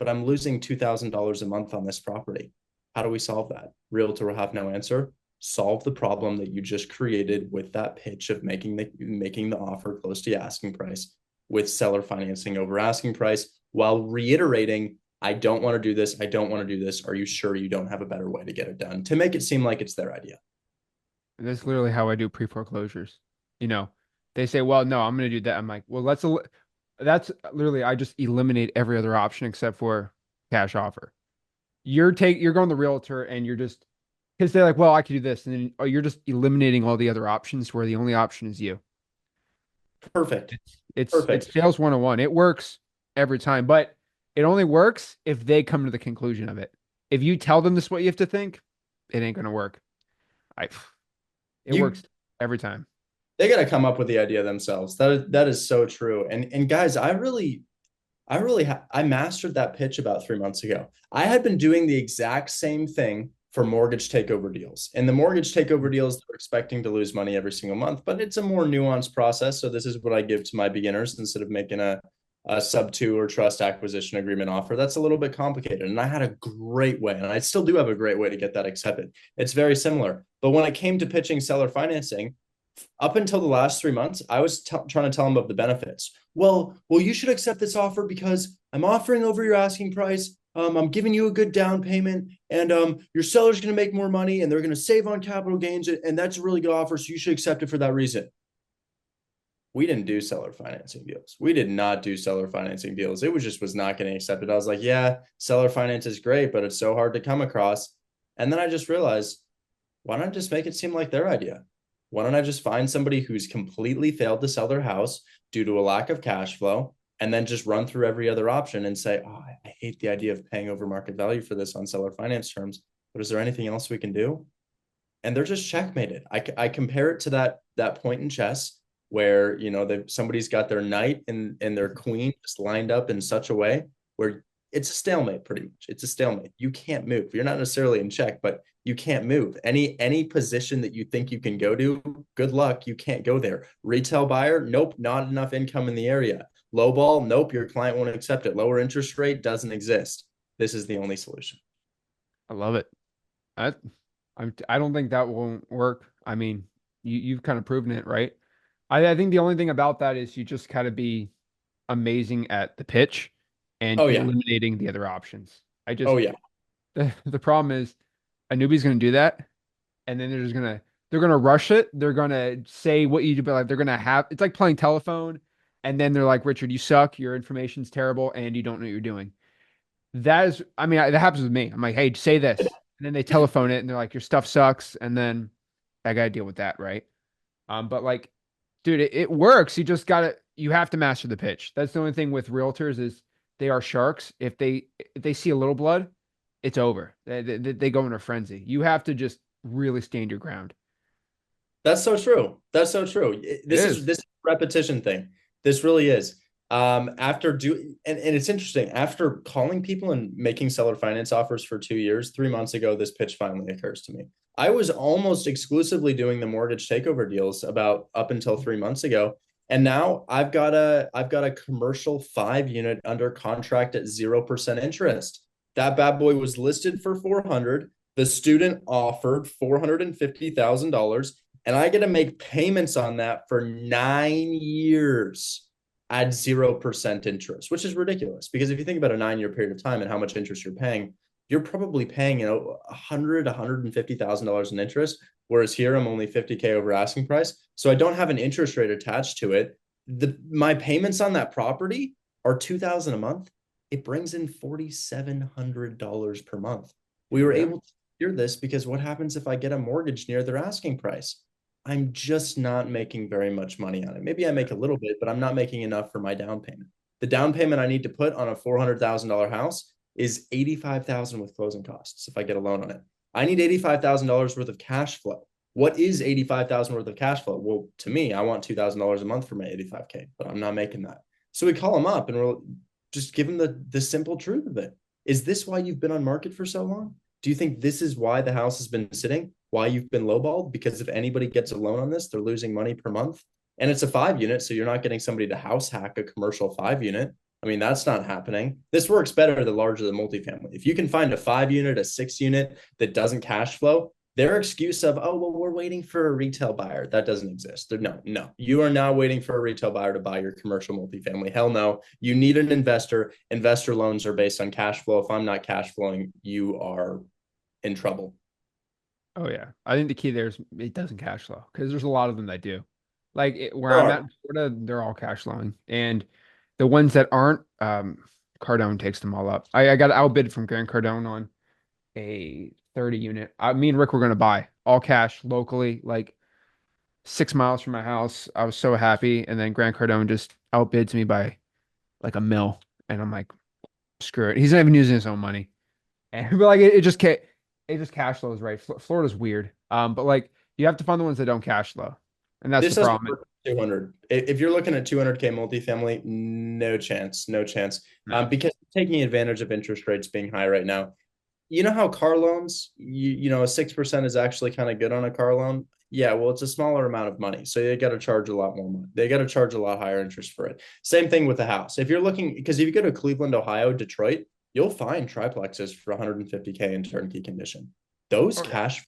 but I'm losing $2,000 a month on this property. How do we solve that? Realtor will have no answer. Solve the problem that you just created with that pitch of making the offer close to asking price with seller financing over asking price while reiterating, I don't want to do this. I don't want to do this. Are you sure you don't have a better way to get it done? To make it seem like it's their idea. That's literally how I do pre-foreclosures. You know, they say, well, no, I'm going to do that. I'm like, well, that's literally, I just eliminate every other option except for cash offer. You're going the realtor and you're just, because they're like, well, I could do this. And then you're just eliminating all the other options where the only option is you. Perfect. It's sales 101. It works every time, but it only works if they come to the conclusion of it. If you tell them this is what you have to think, it ain't going to work. It works every time. They got to come up with the idea themselves. That is so true. And guys, I mastered that pitch about 3 months ago. I had been doing the exact same thing for mortgage takeover deals. And the mortgage takeover deals, they're expecting to lose money every single month, but it's a more nuanced process. So this is what I give to my beginners instead of making a sub 2 or trust acquisition agreement offer. That's a little bit complicated. And I had a great way, and I still do have a great way to get that accepted. It's very similar. But when it came to pitching seller financing, up until the last 3 months, I was trying to tell them of the benefits. Well, you should accept this offer because I'm offering over your asking price. I'm giving you a good down payment, and your seller's going to make more money, and they're going to save on capital gains, and that's a really good offer. So you should accept it for that reason. We didn't do seller financing deals. We did not do seller financing deals. It was not getting accepted. I was like, yeah, seller finance is great, but it's so hard to come across. And then I just realized, why don't I just make it seem like their idea? Why don't I just find somebody who's completely failed to sell their house due to a lack of cash flow? and then just run through every other option and say, oh, I hate the idea of paying over market value for this on seller finance terms, but is there anything else we can do? And they're just checkmated. I compare it to that point in chess where somebody's got their knight and their queen just lined up in such a way where it's a stalemate. Pretty much it's a stalemate. You can't move. You're not necessarily in check, but you can't move. Any position that you think you can go to, good luck, you can't go there. Retail buyer, nope, not enough income in the area. Low ball, nope, your client won't accept it. Lower interest rate doesn't exist. This is the only solution. I love it. I, I don't think that won't work. I mean, you've kind of proven it, right? I think the only thing about that is you just kind of be amazing at the pitch and Oh yeah. eliminating the other options. I Oh just yeah. the problem is a newbie's going to do that, and then they're gonna rush it. They're gonna say what you do, but like they're gonna have it's like playing telephone, and then they're like, Richard, you suck. Your information's terrible, and you don't know what you're doing. That is, I mean, that happens with me. I'm like, hey, say this, and then they telephone it, and they're like, your stuff sucks, and then I gotta deal with that, right? But like, dude, it works. You have to master the pitch. That's the only thing with realtors is they are sharks. If they see a little blood, it's over. They go in a frenzy. You have to just really stand your ground. That's so true. That's so true. It This is. is a repetition thing. This really is. After do and it's interesting. After calling people and making seller finance offers for 2 years, 3 months ago, this pitch finally occurs to me. I was almost exclusively doing the mortgage takeover deals about up until 3 months ago. And now I've got a commercial 5 unit under contract at 0% interest. That bad boy was listed for 400. The student offered $450,000 and I get to make payments on that for 9 years at 0% interest, which is ridiculous. Because if you think about a 9 year period of time and how much interest you're probably paying, $150,000 in interest. Whereas here I'm only 50K over asking price. So I don't have an interest rate attached to it. My payments on that property are 2,000 a month. It brings in $4,700 per month. We were Yeah. able to hear this because what happens if I get a mortgage near their asking price? I'm just not making very much money on it. Maybe I make a little bit, but I'm not making enough for my down payment. The down payment I need to put on a $400,000 house is 85,000 with closing costs if I get a loan on it. I need $85,000 worth of cash flow. What is 85,000 worth of cash flow? Well, to me, I want $2,000 a month for my 85K, but I'm not making that. So we call them up and we'll just give them the simple truth of it. Is this why you've been on market for so long? Do you think this is why the house has been sitting? Why you've been lowballed? Because if anybody gets a loan on this, they're losing money per month. And it's a 5 unit, so you're not getting somebody to house hack a commercial 5 unit. I mean, that's not happening. This works better the larger the multifamily. If you can find a 5 unit, a 6 unit that doesn't cash flow, their excuse of, oh, well, we're waiting for a retail buyer, that doesn't exist. No, no. You are now waiting for a retail buyer to buy your commercial multifamily. Hell no. You need an investor. Investor loans are based on cash flow. If I'm not cash flowing, you are in trouble. Oh yeah. I think the key there is it doesn't cash flow because there's a lot of them that do. Like where There I'm at are. in Florida, they're all cash flowing, and the ones that aren't, Cardone takes them all up. I got outbid from Grant Cardone on a 30 unit. Me and Rick were going to buy all cash locally, like 6 miles from my house. I was so happy. And then Grant Cardone just outbids me by like a mil. And I'm like, screw it. He's not even using his own money. And but like it just cash flows, right? Florida's weird. But like you have to find the ones that don't cash flow. And that's the This doesn't problem. work at 200. If you're looking at 200K multifamily, no chance, no chance. No. Because taking advantage of interest rates being high right now. You know how car loans, a 6% is actually kind of good on a car loan. Yeah, well, it's a smaller amount of money, so they got to charge a lot more money. They got to charge a lot higher interest for it. Same thing with the house. If you're looking, because if you go to Cleveland, Ohio, Detroit, you'll find triplexes for 150K in turnkey condition. Those Oh yeah. cash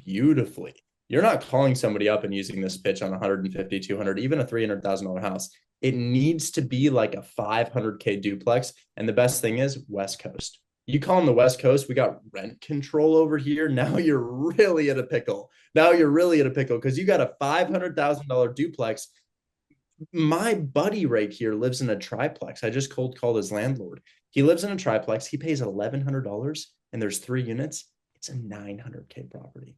beautifully. You're not calling somebody up and using this pitch on 150, 200, even a $300,000 house. It needs to be like a 500K duplex. And the best thing is West Coast. You call them the West Coast, we got rent control over here. Now you're really at a pickle. Now you're really at a pickle because you got a $500,000 duplex. My buddy right here lives in a triplex. I just cold called his landlord. He lives in a triplex. He pays $1,100 and there's 3 units. It's a 900K property.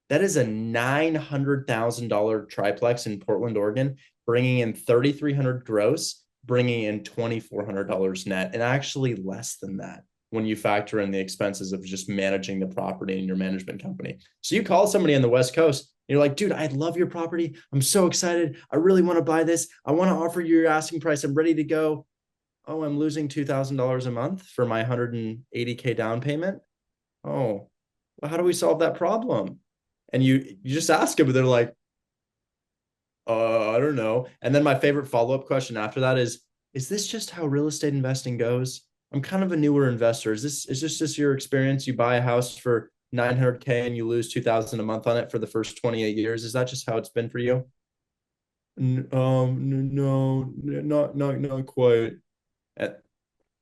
That is a $900,000 triplex in Portland, Oregon, bringing in 3,300 gross. bringing in $2,400 net, and actually less than that when you factor in the expenses of just managing the property in your management company. So you call somebody on the West Coast, you're like, dude, I love your property. I'm so excited. I really want to buy this. I want to offer you your asking price. I'm ready to go. Oh, I'm losing $2,000 a month for my 180K down payment. Oh, well, how do we solve that problem? And you just ask them, and they're like, I don't know. And then my favorite follow-up question after that is this just how real estate investing goes? I'm kind of a newer investor. Is this just your experience? You buy a house for 900K and you lose 2,000 a month on it for the first 28 years. Is that just how it's been for you? No, not quite. Uh,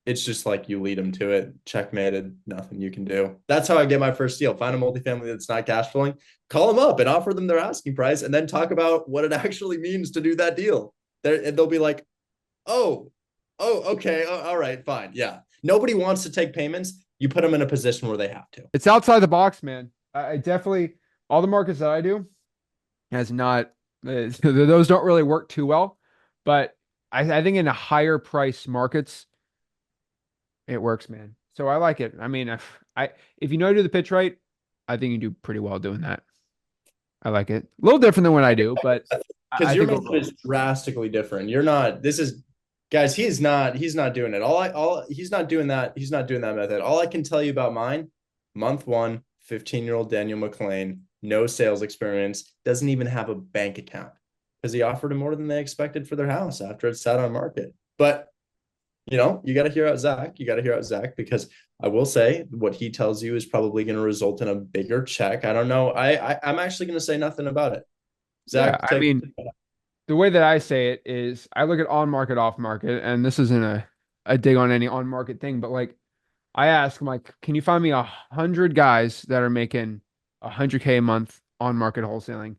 It's just like you lead them to it, checkmated, nothing you can do. That's how I get my first deal. Find a multifamily that's not cash flowing, call them up and offer them their asking price, and then talk about what it actually means to do that deal. And they'll be like, oh, okay, all right, fine, yeah. Nobody wants to take payments. You put them in a position where they have to. It's outside the box, man. I definitely, all the markets that I do has not, those don't really work too well. But I think in the higher price markets, it works, man. So I like it. I mean, if you know how to do the pitch right, I think you do pretty well doing that. I like it. A little different than what I do, but Because I your think method overall, is drastically different. You're not. This is, guys. He's not doing it. He's not doing that. He's not doing that method. All I can tell you about mine, month one, 15-year-old Daniel McLean, no sales experience, doesn't even have a bank account because he offered him more than they expected for their house after it sat on market. But you got to hear out Zach. You got to hear out Zach because I will say what he tells you is probably going to result in a bigger check. I don't know. I'm actually going to say nothing about it. yeah. Zach, I take. mean, the way that I say it is I look at on market, off market, and this isn't a dig on any on market thing, but like I ask, I'm like, can you find me 100 guys that are making 100K a month on market wholesaling?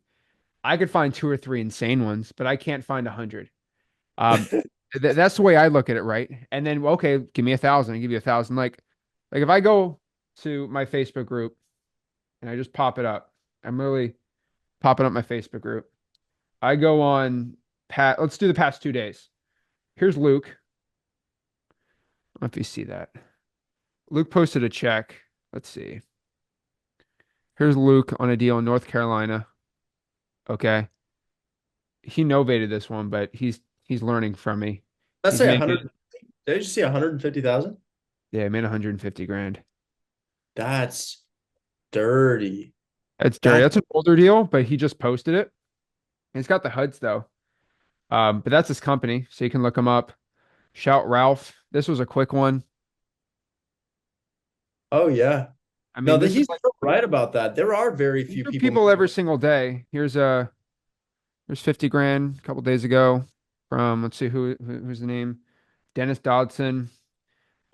I could find two or three insane ones, but I can't find 100. Um, that's the way I look at it, right? And then, okay, give me 1,000. I give you 1,000. Like if I go to my Facebook group and I just pop it up, I'm really popping up my Facebook group. I go on Pat. Let's do the past 2 days. Here's Luke. I don't know if you see that. Luke posted a check. Let's see. Here's Luke on a deal in North Carolina. Okay. He novated this one, but he's learning from me. Let's He's say making 100. Did I just see 150,000? yeah, he made 150 grand. That's dirty. That's dirty. That's That's an older deal, but he just posted it. He's got the HUDs though. But that's his company, so you can look him up. Shout Ralph. This was a quick one. oh yeah. I No, mean, that this is he's like so right about that. There are very these few are people. people every single day. There's 50 grand a couple days ago from let's see who's the name? Dennis Dodson.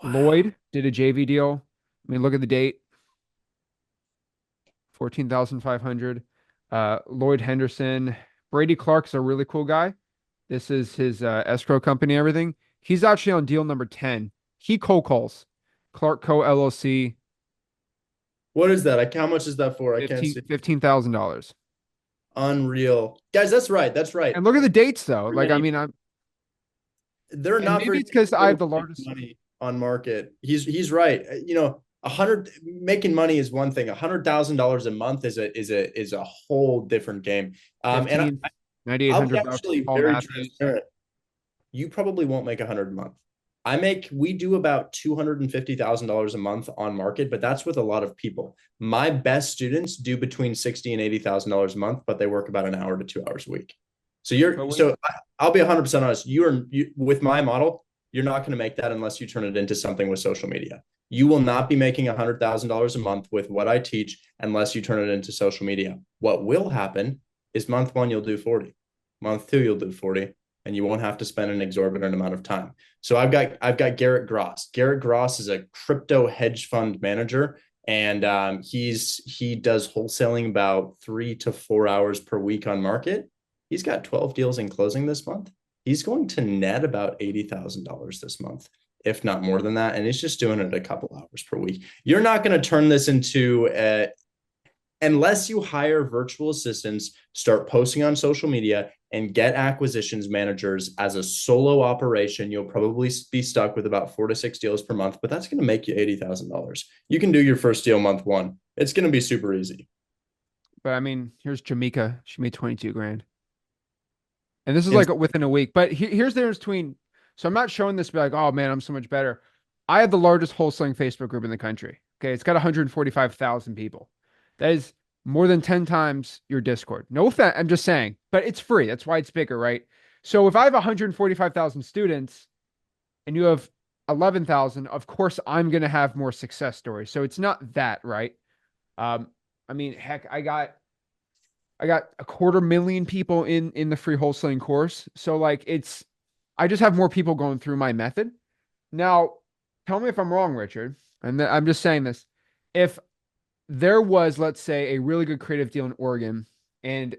Wow. Lloyd did a JV deal. I mean, look at the date. 14,500. Lloyd Henderson. Brady Clark's a really cool guy. This is his escrow company, everything. He's actually on deal number 10. He cold calls Clark Co. LLC, What is that? How much is that for? I can't 15 see. $15,000. Unreal. Guys, that's right. That's right. And look at the dates though. Like, I Many, mean, I'm there are and not maybe very it's because many I have people the making largest. money on market. He's right. 100 making money is one thing. $100,000 a month is a whole different game. And 15, I'll be 9,800 bucks. actually Paul very Matthews. transparent. You probably won't make 100 a month. We do about $250,000 a month on market, but that's with a lot of people. My best students do between 60 and $80,000 a month, but they work about an hour to 2 hours a week. So But when I'll be 100% honest. With my model, you're not going to make that unless you turn it into something with social media. You will not be making $100,000 a month with what I teach unless you turn it into social media. What will happen is month one, you'll do 40. Month two, you'll do 40, and you won't have to spend an exorbitant amount of time. So I've got Garrett Gross. Garrett Gross is a crypto hedge fund manager, and he does wholesaling about 3 to 4 hours per week on market. He's got 12 deals in closing this month. He's going to net about $80,000 this month, if not more than that. And he's just doing it a couple hours per week. You're not going to turn this into unless you hire virtual assistants, start posting on social media, and get acquisitions managers as a solo operation, you'll probably be stuck with about 4 to 6 deals per month, but that's going to make you $80,000. You can do your first deal month one. It's going to be super easy. But I mean, here's Jamaica. She made 22 grand. And this is And like within a week. But here's the difference between, so I'm not showing this to be like, oh man, I'm so much better. I have the largest wholesaling Facebook group in the country. Okay. It's got 145,000 people. That is more than 10 times your Discord. No offense. I'm just saying, but it's free. That's why it's bigger, right? So if I have 145,000 students and you have 11,000, of course I'm going to have more success stories. So it's not that, right? Um, I mean, heck, I got 250,000 people in the free wholesaling course. So like I just have more people going through my method. Now, tell me if I'm wrong, Richard. And I'm just saying this. If there was, let's say, a really good creative deal in Oregon and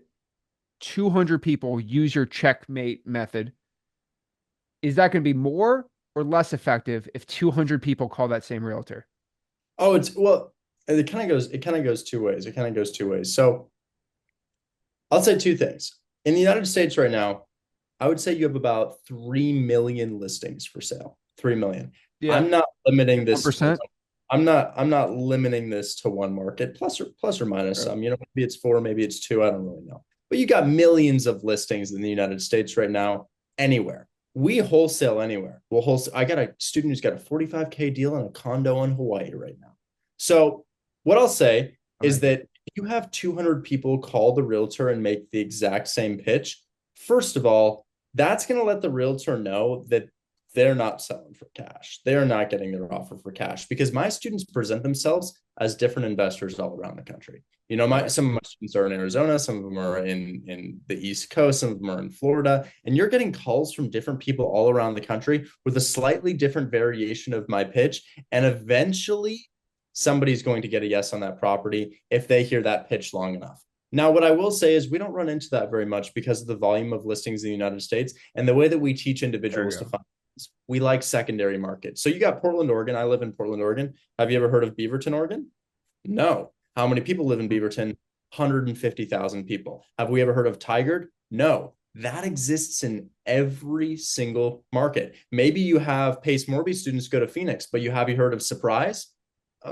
200 people use your checkmate method, is that going to be more or less effective if 200 people call that same realtor? oh, it's well, it kind of goes two ways. It kind of goes two ways. So I'll say two things. In the United States right now, I would say you have about 3 million listings for sale. 3 million. Yeah. I'm not limiting this to 1%. I'm not limiting this to one market, plus or minus Sure. some. Maybe it's four, maybe it's two, I don't really know. But you got millions of listings in the United States right now, anywhere. We wholesale anywhere. We'll wholesale. I got a student who's got a 45K deal on a condo in Hawaii right now. So what I'll say is Amazing. that if you have 200 people call the realtor and make the exact same pitch, first of all, that's going to let the realtor know that they're not selling for cash. They're not getting their offer for cash because my students present themselves as different investors all around the country. My Right. some of my students are in Arizona, some of them are in the East Coast, some of them are in Florida, and you're getting calls from different people all around the country with a slightly different variation of my pitch, and eventually somebody's going to get a yes on that property if they hear that pitch long enough. Now, what I will say is we don't run into that very much because of the volume of listings in the United States and the way that we teach There individuals you to go. find. We like secondary markets. So you got Portland, Oregon. I live in Portland, Oregon. Have you ever heard of Beaverton, Oregon? No. How many people live in Beaverton? 150,000 people. Have we ever heard of Tigard? No. That exists in every single market. Maybe you have Pace Morby students go to Phoenix, but have you heard of Surprise?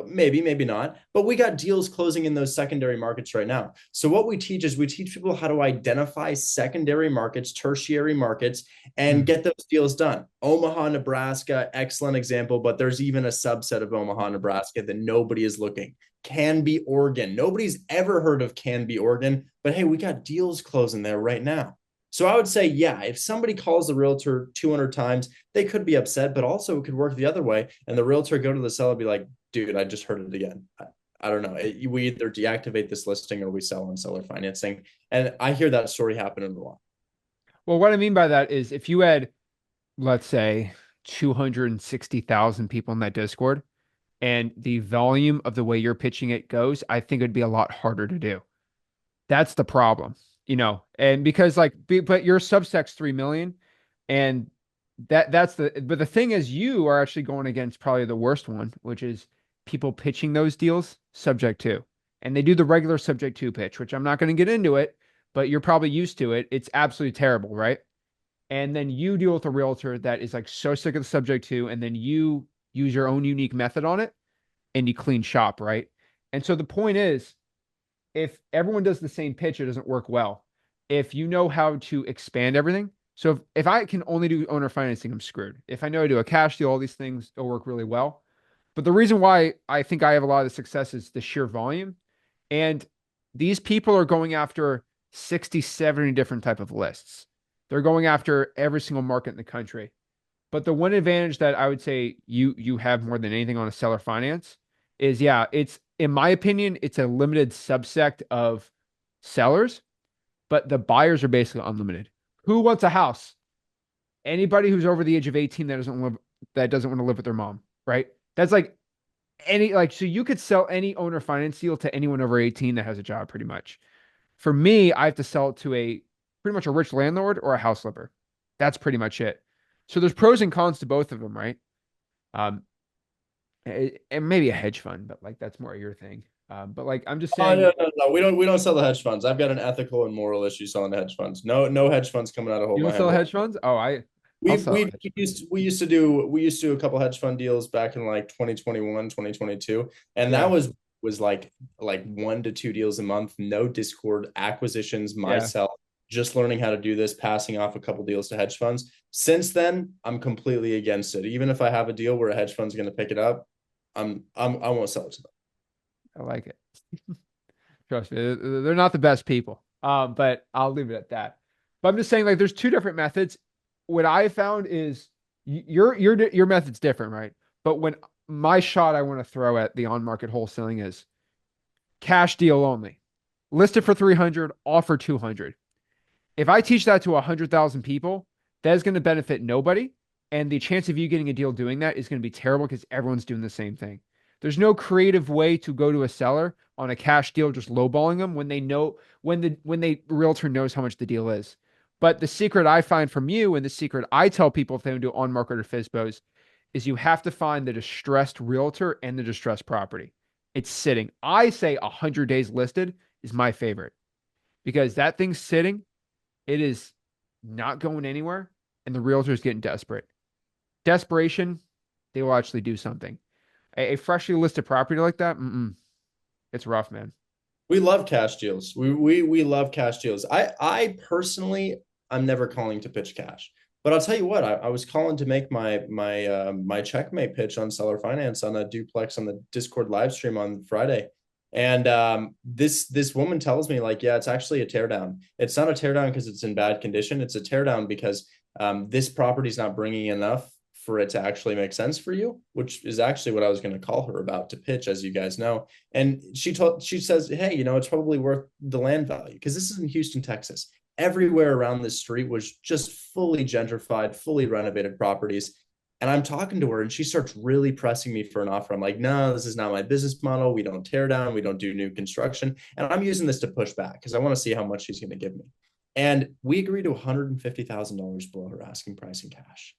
Maybe, maybe not. But we got deals closing in those secondary markets right now. So what we teach is we teach people how to identify secondary markets, tertiary markets, and Hmm. get those deals done. Omaha, Nebraska, excellent example, but there's even a subset of Omaha, Nebraska that nobody is looking. Canby, Oregon. Nobody's ever heard of Canby, Oregon, but hey, we got deals closing there right now. So I would say, yeah, if somebody calls the realtor 200 times, they could be upset, but also it could work the other way. And the realtor go to the seller, be like, dude, I just heard it again. I don't know. We either deactivate this listing or we sell on seller financing. And I hear that story happen a lot. Well, what I mean by that is if you had, let's say, 260,000 people in that Discord and the volume of the way you're pitching it goes, I think it'd be a lot harder to do. That's the problem, and because but your Substack's 3 million and but the thing is you are actually going against probably the worst one, which is people pitching those deals subject to. And they do the regular subject to pitch, which I'm not going to get into it, but you're probably used to it. It's absolutely terrible, right? And then you deal with a realtor that is like so sick of the subject to, and then you use your own unique method on it and you clean shop, right? And so the point is, if everyone does the same pitch, it doesn't work well. If you know how to expand everything, so if I can only do owner financing, I'm screwed. If I know how to do a cash deal, all these things will work really well. But the reason why I think I have a lot of success is the sheer volume. And these people are going after 60, 70 different type of lists. They're going after every single market in the country. But the one advantage that I would say you have more than anything on a seller finance is, yeah, it's in my opinion, it's a limited subsect of sellers, but the buyers are basically unlimited. Who wants a house? Anybody who's over the age of 18 that doesn't want to live with their mom, right? That's like so you could sell any owner finance deal to anyone over 18 that has a job pretty much. For me, I have to sell it to a pretty much a rich landlord or a house flipper. That's pretty much it. So there's pros and cons to both of them, right? Um, and maybe a hedge fund, but like that's more your thing. But like I'm just Oh saying, no, no, no. We don't sell the hedge funds. I've got an ethical and moral issue selling the hedge funds. No, no hedge funds coming out to hold you my don't hand. sell hedge funds? Oh, I'll We sell we hedge we funds. used to do a couple hedge fund deals back in like 2021, 2022, and that Yeah, was like 1 to 2 deals a month, no Discord acquisitions yeah, myself, just learning how to do this, passing off a couple deals to hedge funds. Since then, I'm completely against it. Even if I have a deal where a hedge fund's going to pick it up, I won't sell it to them. I like it. Trust me, they're not the best people. But I'll leave it at that. But I'm just saying, like, there's two different methods. What I found is your method's different, right? But when my shot I want to throw at the on-market wholesaling is cash deal only. List it for 300, offer 200. If I teach that to 100,000 people, that is going to benefit nobody. And the chance of you getting a deal doing that is going to be terrible because everyone's doing the same thing. There's no creative way to go to a seller on a cash deal, just lowballing them when they know when the realtor knows how much the deal is. But the secret I find from you and the secret I tell people if they do on market or FISBOs is you have to find the distressed realtor and the distressed property. It's sitting. I say 100 days listed is my favorite because that thing's sitting, it is not going anywhere, and the realtor is getting desperate. Desperation, they will actually do something. A freshly listed property like that, it's rough, man. We love cash deals. We love cash deals. I personally I'm never calling to pitch cash. But I'll tell you what, I was calling to make my checkmate pitch on seller finance on a duplex on the Discord live stream on Friday. And this woman tells me like, yeah, it's actually a teardown. It's not a teardown because it's in bad condition. It's a teardown because this property's not bringing enough for it to actually make sense for you, which is actually what I was going to call her about to pitch, as you guys know. And she says, hey, it's probably worth the land value because this is in Houston, Texas. Everywhere around this street was just fully gentrified, fully renovated properties. And I'm talking to her and she starts really pressing me for an offer. I'm like, no, this is not my business model. We don't tear down, we don't do new construction. And I'm using this to push back because I want to see how much she's going to give me. And we agreed to $150,000 below her asking price in cash.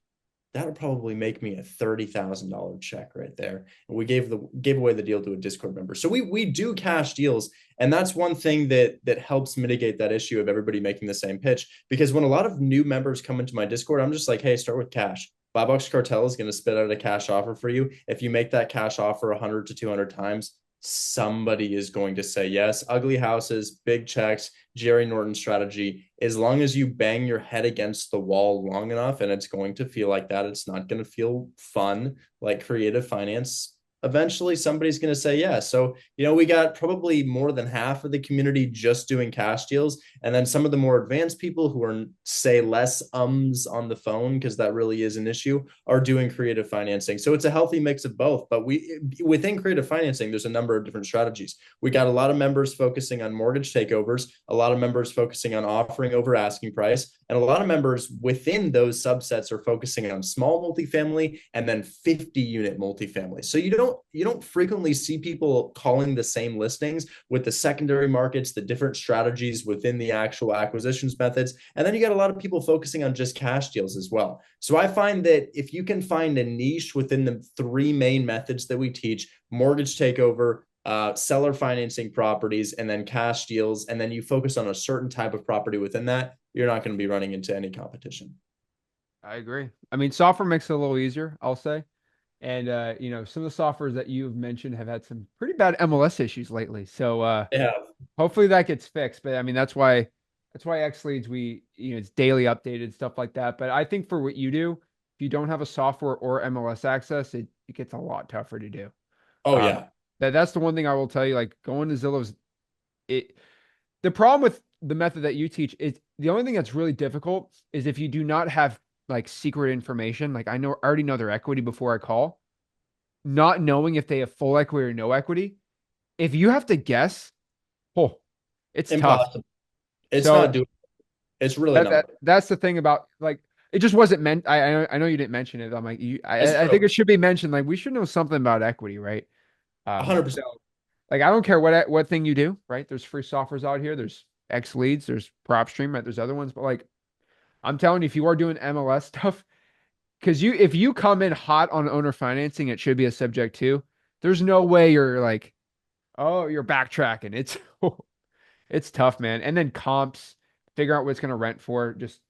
That would probably make me a $30,000 check right there. And we gave away the deal to a Discord member. So we do cash deals, and that's one thing that helps mitigate that issue of everybody making the same pitch. Because when a lot of new members come into my Discord, I'm just like, hey, start with cash. Buy Cartel is going to spit out a cash offer for you. If you make that cash offer 100 to 200 times, somebody is going to say yes. Ugly houses, big checks, Jerry Norton strategy. As long as you bang your head against the wall long enough, and it's going to feel like that, it's not going to feel fun like creative finance. Eventually, somebody's going to say yes. So, we got probably more than half of the community just doing cash deals. And then some of the more advanced people who are, say, less ums on the phone, because that really is an issue, are doing creative financing. So it's a healthy mix of both. But within creative financing, there's a number of different strategies. We got a lot of members focusing on mortgage takeovers, a lot of members focusing on offering over asking price, and a lot of members within those subsets are focusing on small multifamily and then 50 unit multifamily. So you don't frequently see people calling the same listings with the secondary markets, the different strategies within the actual acquisitions methods. And then you got a lot of people focusing on just cash deals as well. So I find that if you can find a niche within the three main methods that we teach, mortgage takeover, seller financing properties, and then cash deals, and then you focus on a certain type of property within that, you're not going to be running into any competition. I agree. I mean, software makes it a little easier, I'll say. And some of the softwares that you've mentioned have had some pretty bad MLS issues lately. So Yeah. hopefully that gets fixed. But I mean, that's why X Leads, it's daily updated stuff like that. But I think for what you do, if you don't have a software or MLS access, it gets a lot tougher to do. Oh Um, yeah. that's the one thing I will tell you. Like going to Zillow's, it the problem with the method that you teach is the only thing that's really difficult is if you do not have like secret information. Like I already know their equity before I call, not knowing if they have full equity or no equity. If you have to guess, oh, it's tough. Impossible. It's not So doing. It's really that, not. that that's the thing about like it just wasn't meant. I know you didn't mention it. I'm like It's I think true. it should be mentioned. Like we should know something about equity, right? So 100%. like I don't care what thing you do, right? There's free softwares out here. There's X Leads, there's PropStream, right? There's other ones, but like I'm telling you, if you are doing MLS stuff, because if you come in hot on owner financing, it should be a subject too. There's no way you're like Oh, you're backtracking. It's it's tough, man. And then comps, figure out what it's going to rent for. Just,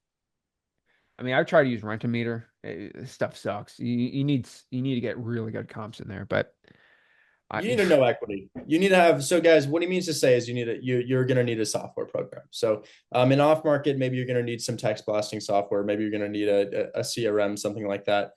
I mean, I've tried to use Rent-A-Meter. This stuff sucks. You need to get really good comps in there. But I, You need to know equity. You need to have, so guys, what he means to say is you're going to need a software program. So in off market, maybe you're going to need some text blasting software. Maybe you're going to need a CRM, something like that.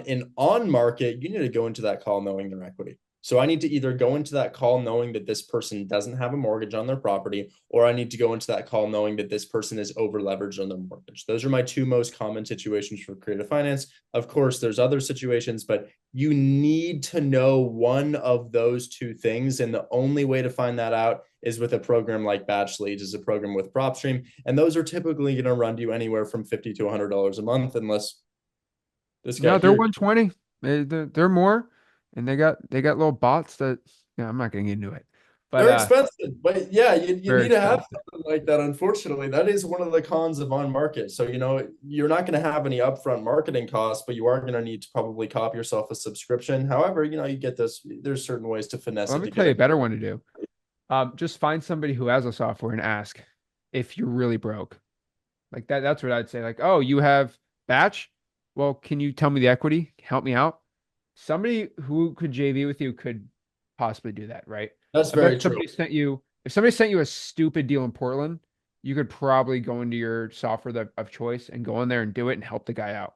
In on market, you need to go into that call knowing their equity. So I need to either go into that call knowing that this person doesn't have a mortgage on their property, or I need to go into that call knowing that this person is over leveraged on their mortgage. Those are my two most common situations for creative finance. Of course, there's other situations, but you need to know one of those two things. And the only way to find that out is with a program like Batch Leads, is a program with PropStream. And those are typically going to run you anywhere from $50 to $100 a month, unless this guy no, they're here. 120. They're more, and they got little bots that. Yeah, I'm not going to get into it, but They're expensive, but yeah, you very need to have expensive. something like that. Unfortunately, that is one of the cons of on market. So, you're not going to have any upfront marketing costs, but you are going to need to probably cop yourself a subscription. However, you get this, there's certain ways to finesse Let it me to tell get you a it. better one to do. Just find somebody who has a software and ask if you're really broke. Like that. That's what I'd say. Like, oh, you have batch. Well, can you tell me the equity? Help me out. Somebody who could JV with you could possibly do that, right? That's I bet very true. if somebody sent you a stupid deal in Portland, you could probably go into your software of choice and go in there and do it and help the guy out.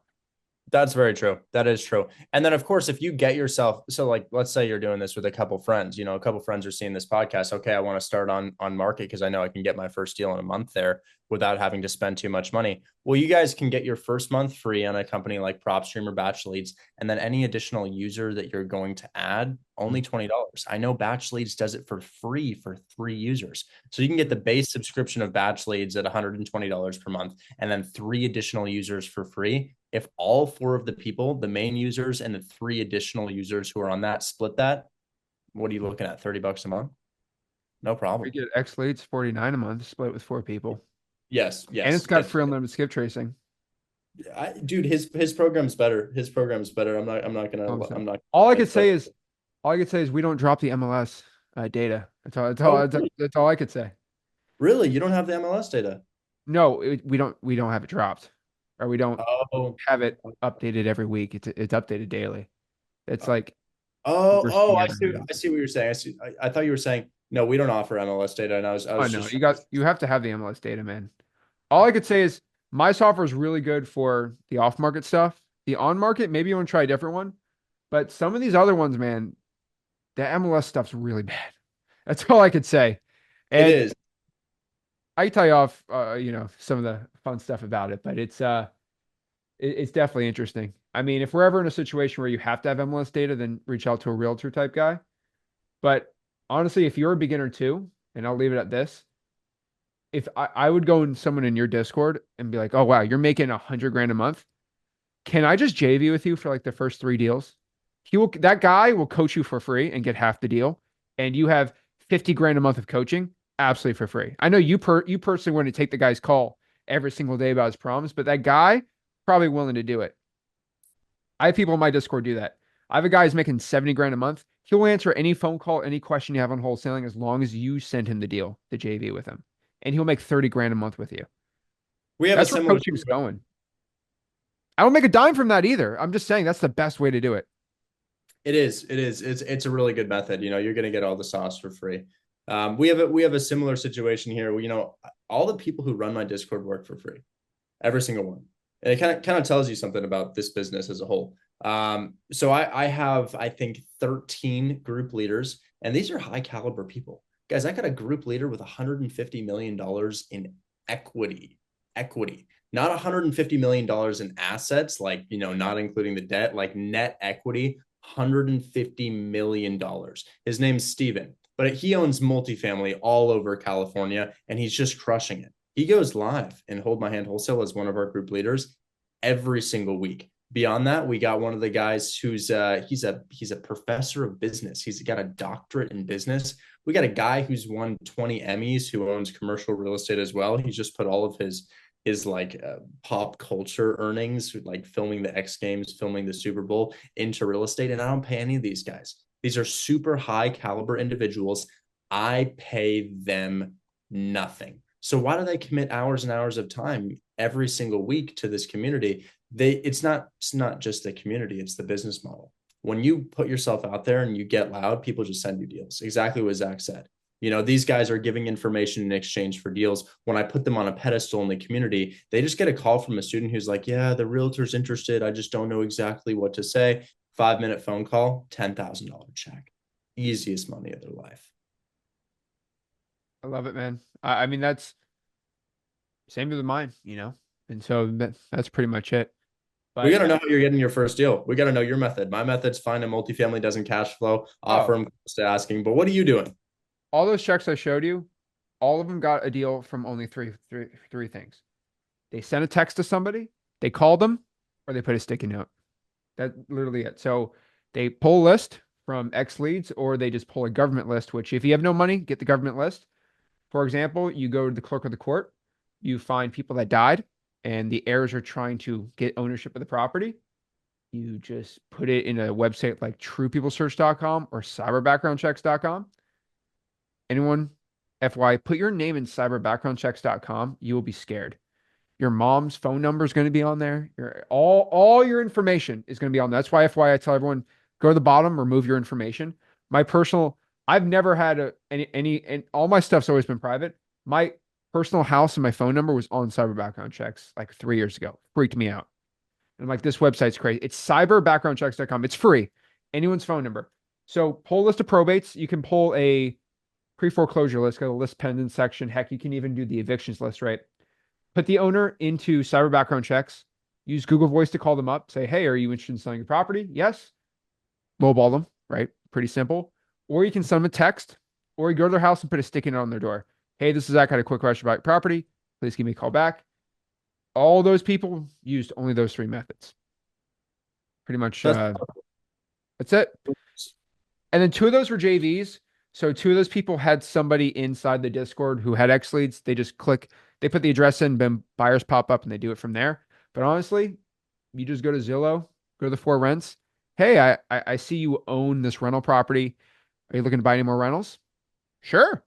That's very true. That is true. And then, of course, if you get yourself, so like, let's say you're doing this with a couple friends, a couple friends are seeing this podcast. Okay, I want to start on market because I know I can get my first deal in a month there without having to spend too much money. Well, you guys can get your first month free on a company like PropStream or Batch Leads, and then any additional user that you're going to add, only $20. I know Batch Leads does it for free for 3 users, so you can get the base subscription of Batch Leads at $120 per month, and then 3 additional users for free. If all 4 of the people, the main users and the 3 additional users who are on that, split that, what are you looking at? $30 a month? No We problem. get X leads 49 a month, split with 4 people. Yes, And it's yes. got free unlimited skip tracing. Dude, his program's better. His program's better. All I'm saying. I'm not All I gonna could fight, but say is all I could say is we don't drop the MLS data. oh, really? That's all I could say. Really? You don't have the MLS data? No, we don't have it dropped, or we don't Oh, have it updated every week. It's updated daily. It's oh, like first oh, thing I every see. week. I see what you're saying. I thought you were saying no, we don't offer MLS data, and I Oh was no, just you have to have the MLS data, man. All I could say is my software is really good for the off market stuff. The on market, maybe you want to try a different one, but some of these other ones, man, the MLS stuff's really bad. That's all I could say. it And is. I can tell you off, some of the fun stuff about it, but it's definitely interesting. I mean, if we're ever in a situation where you have to have MLS data, then reach out to a realtor type guy. But honestly, if you're a beginner too, and I'll leave it at this, if I would go in someone in your Discord and be like, "Oh wow, you're making 100 grand a month. Can I just JV with you for like the first 3 deals?" That guy will coach you for free and get half the deal, and you have 50 grand a month of coaching absolutely for free. I know you personally want to take the guy's call every single day about his problems, but that guy probably willing to do it. I have people in my Discord do that. I have a guy who's making 70 grand a month. He'll answer any phone call, any question you have on wholesaling, as long as you send him the deal, the JV with him. And he'll make 30 grand a month with you. We have a That's where similar. coaching's going. I don't make a dime from that either. I'm just saying that's the best way to do it. It is. It is. It's a really good method. You're going to get all the sauce for free. We have a similar situation here. All the people who run my Discord work for free, every single one, and it kind of tells you something about this business as a whole. So I have, I think, 13 group leaders, and these are high caliber people. Guys, I got a group leader with $150 million in equity. Equity. Not $150 million in assets, like, not including the debt, like net equity, $150 million. His name's Steven, but he owns multifamily all over California, and he's just crushing it. He goes live in Hold My Hand Wholesale as one of our group leaders every single week. Beyond that, we got one of the guys who's he's a professor of business. He's got a doctorate in business. We got a guy who's won 20 Emmys who owns commercial real estate as well. He's just put all of his like pop culture earnings, like filming the X Games, filming the Super Bowl, into real estate, and I don't pay any of these guys. These are super high caliber individuals. I pay them nothing. So why do they commit hours and hours of time every single week to this community? It's not just the community, it's the business model. When you put yourself out there and you get loud, people just send you deals. Exactly what Zach said. These guys are giving information in exchange for deals. When I put them on a pedestal in the community, they just get a call from a student who's like, yeah, the realtor's interested. I just don't know exactly what to say. 5-minute phone call, $10,000 check. Easiest money of their life. I love it, man. I mean, that's same with mine, you know? And so that's pretty much it. We But got to know how you're getting your first deal. We got to know your method. My method's find a multifamily doesn't cash flow, offer oh, them close to asking. But what are you doing? all those checks I showed you, all of them got a deal from only three things. They sent a text to somebody, they called them, or they put a sticky note. That's literally it. So they pull a list from X leads, or they just pull a government list, which if you have no money, get the government list. For example, you go to the clerk of the court, you find people that died, and the heirs are trying to get ownership of the property. You just put it in a website like truepeoplesearch.com or cyberbackgroundchecks.com. Anyone, FY, put your name in cyberbackgroundchecks.com. You will be scared. Your mom's phone number is going to be on there. All your information is going to be on there. That's why FYI, I tell everyone go to the bottom, remove your information. My personal, I've never had any, and all my stuff's always been private. My personal house and my phone number was on cyber background checks like 3 years ago. Freaked me out. And I'm like, this website's crazy. It's cyberbackgroundchecks.com. It's free. Anyone's phone number. So pull a list of probates. You can pull a pre-foreclosure list, go to the list pending section. Heck, you can even do the evictions list, right? Put the owner into cyber background checks. Use Google Voice to call them up. Say, hey, are you interested in selling your property? Yes. Lowball them, right? Pretty simple. Or you can send them a text, or you go to their house and put a sticky note on their door. Hey, this is Zach. I had a quick question about your property. Please give me a call back. All those people used only those three methods. Pretty much That's that's it. And then two of those were JVs. So two of those people had somebody inside the Discord who had X leads. They just click, they put the address in, then buyers pop up and they do it from there. But honestly, you just go to Zillow, go to the four rents. Hey, I see you own this rental property. Are you looking to buy any more rentals? Sure.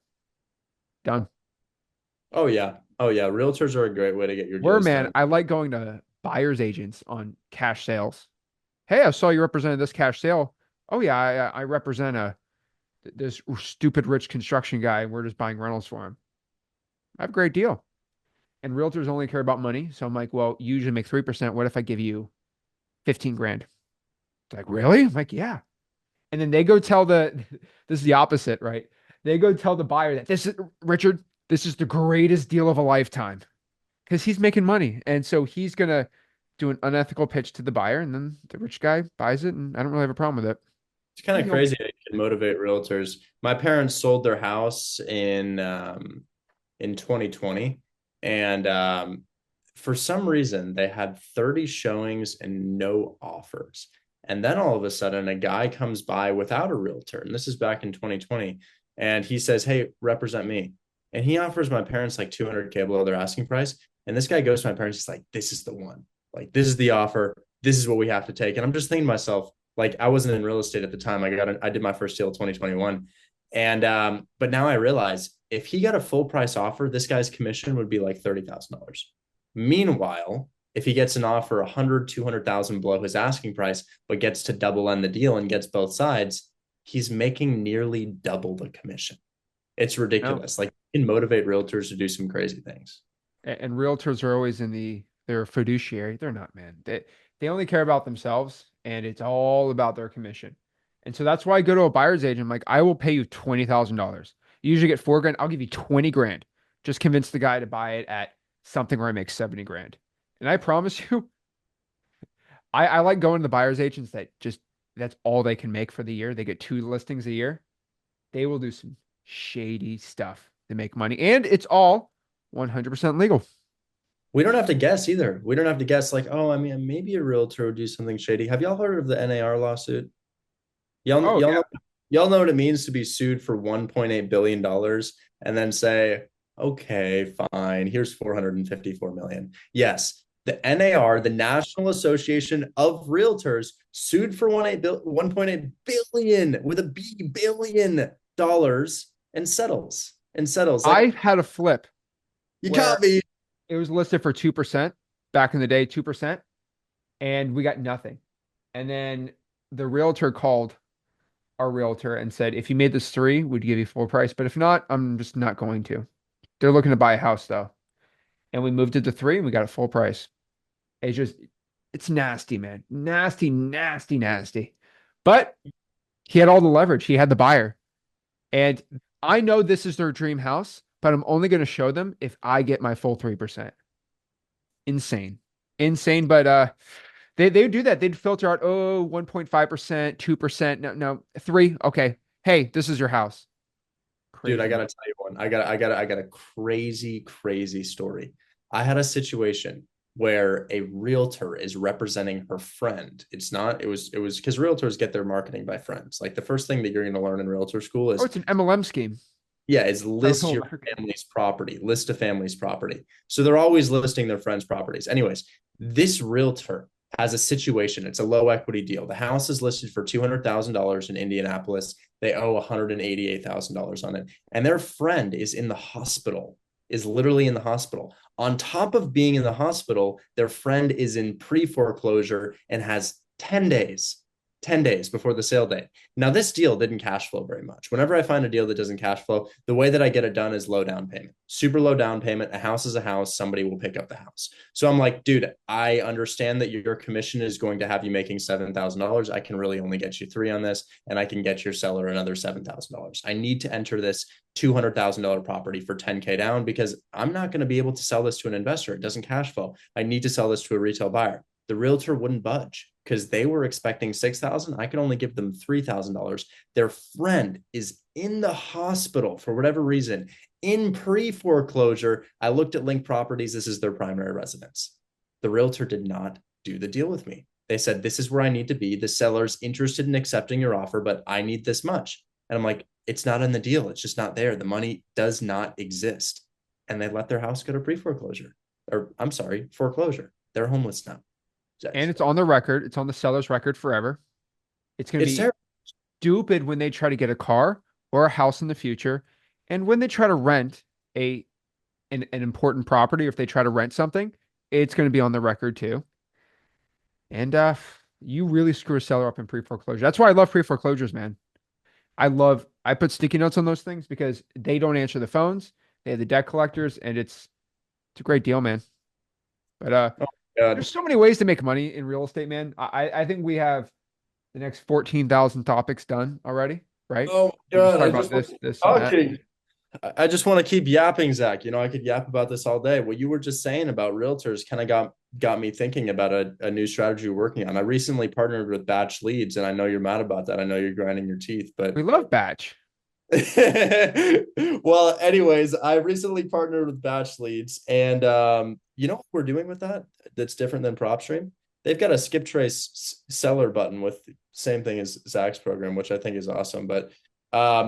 Done. Oh yeah. Oh yeah. Realtors are a great way to get your Where, deals man, done. I like going to buyer's agents on cash sales. Hey, I saw you represented this cash sale. Oh yeah, I represent this stupid rich construction guy. And we're just buying rentals for him. I have a great deal. And realtors only care about money. So I'm like, well, you usually make 3%. What if I give you 15 grand? It's like, really? I'm like, yeah. And then they go tell this is the opposite, right? They go tell the buyer that this is, Richard, this is the greatest deal of a lifetime because he's making money. And so he's going to do an unethical pitch to the buyer. And then the rich guy buys it. And I don't really have a problem with it. It's kind of You know, crazy how you can motivate realtors. My parents sold their house in 2020, and for some reason they had 30 showings and no offers. And then all of a sudden, a guy comes by without a realtor, and this is back in 2020, and he says, "Hey, represent me." And he offers my parents like 200K below their asking price. And this guy goes to my parents, he's like, "This is the one. Like, this is the offer. This is what we have to take." And I'm just thinking to myself, like, I wasn't in real estate at the time. I did my first deal in 2021. And but now I realize if he got a full price offer, this guy's commission would be like $30,000. Meanwhile, if he gets an offer 100, 200,000 below his asking price, but gets to double end the deal and gets both sides, he's making nearly double the commission. It's no. ridiculous. Like, you can motivate realtors to do some crazy things. And realtors are always they're a fiduciary. They're not, man. They only care about themselves and it's all about their commission. And so that's why I go to a buyer's agent. I'm like, I will pay you $20,000. You usually get 4 grand. I'll give you 20 grand. Just convince the guy to buy it at something where I make 70 grand. And I promise you, I like going to the buyer's agents that just that's all they can make for the year. They get 2 listings a year. They will do some shady stuff to make money. And it's all 100% legal. We don't have to guess either. We don't have to guess like, oh, I mean, maybe a realtor would do something shady. Have y'all heard of the NAR lawsuit? Y'all, Oh y'all yeah. know, y'all know what it means to be sued for $1.8 billion and then say, okay, fine, here's 454 million. Yes, The NAR, the National Association of Realtors, sued for 1.8 billion with a B billion dollars and settles. Like, I had a flip you where caught me. it was listed for 2% back in the day, 2%, and we got nothing. And then the realtor called our realtor and said, if you made this three, we'd give you full price. But if not, I'm just not going to. They're looking to buy a house though. And we moved it to three and we got it full price. It's just, it's nasty, man. Nasty, nasty, nasty. But he had all the leverage. He had the buyer. And I know this is their dream house, but I'm only going to show them if I get my full 3%. Insane. Insane. But they would do that. They'd filter out, oh, 1.5%, 2%. No, no, three. Okay. Hey, this is your house. Dude, I Crazy, man. gotta tell you one. I got a crazy story. I had a situation where a realtor is representing her friend. It was because realtors get their marketing by friends. Like the first thing that you're gonna learn in realtor school Oh, is, it's an MLM scheme. yeah, is list Parallel your market. family's property, list a family's property. So they're always listing their friends' properties. Anyways, this realtor has a situation. It's a low equity deal. The house is listed for $200,000 in Indianapolis. They owe $188,000 on it. And their friend is in the hospital, is literally in the hospital. On top of being in the hospital, their friend is in pre foreclosure and has 10 days before the sale date. Now, this deal didn't cash flow very much. Whenever I find a deal that doesn't cash flow, the way that I get it done is low down payment, super low down payment. A house is a house. Somebody will pick up the house. So I'm like, dude, I understand that your commission is going to have you making $7,000. I can really only get you three on this, and I can get your seller another $7,000. I need to enter this $200,000 property for 10K down because I'm not going to be able to sell this to an investor. It doesn't cash flow. I need to sell this to a retail buyer. The realtor wouldn't budge because they were expecting 6,000. I could only give them $3,000. Their friend is in the hospital for whatever reason in pre-foreclosure. I looked at Link Properties. This is their primary residence. The realtor did not do the deal with me. They said, this is where I need to be. The seller's interested in accepting your offer, but I need this much. And I'm like, it's not in the deal. It's just not there. The money does not exist. And they let their house go to pre-foreclosure, or I'm sorry, foreclosure. They're homeless now. And it's on the record. It's on the seller's record forever. It's going to It's be terrible. stupid when they try to get a car or a house in the future. And when they try to rent a an important property, or if they try to rent something, it's going to be on the record too. And you really screw a seller up in pre-foreclosure. That's why I love pre-foreclosures, man. I put sticky notes on those things because they don't answer the phones. They have the debt collectors, and it's a great deal, man. But Oh my God. there's so many ways to make money in real estate, man. I think we have the next 14,000 topics done already, right? Oh my We just God. talk I about just want this, to keep this, and that. talking. I just want to keep yapping, Zach. I could yap about this all day. What you were just saying about realtors kind of got me thinking about a new strategy we're working on. I recently partnered with Batch Leads, and I know you're mad about that. I know you're grinding your teeth, but We love batch. well, anyways, I recently partnered with Batch Leads, and you know what we're doing with that? That's different than PropStream. They've got a skip trace seller button with same thing as Zach's program, which I think is awesome. But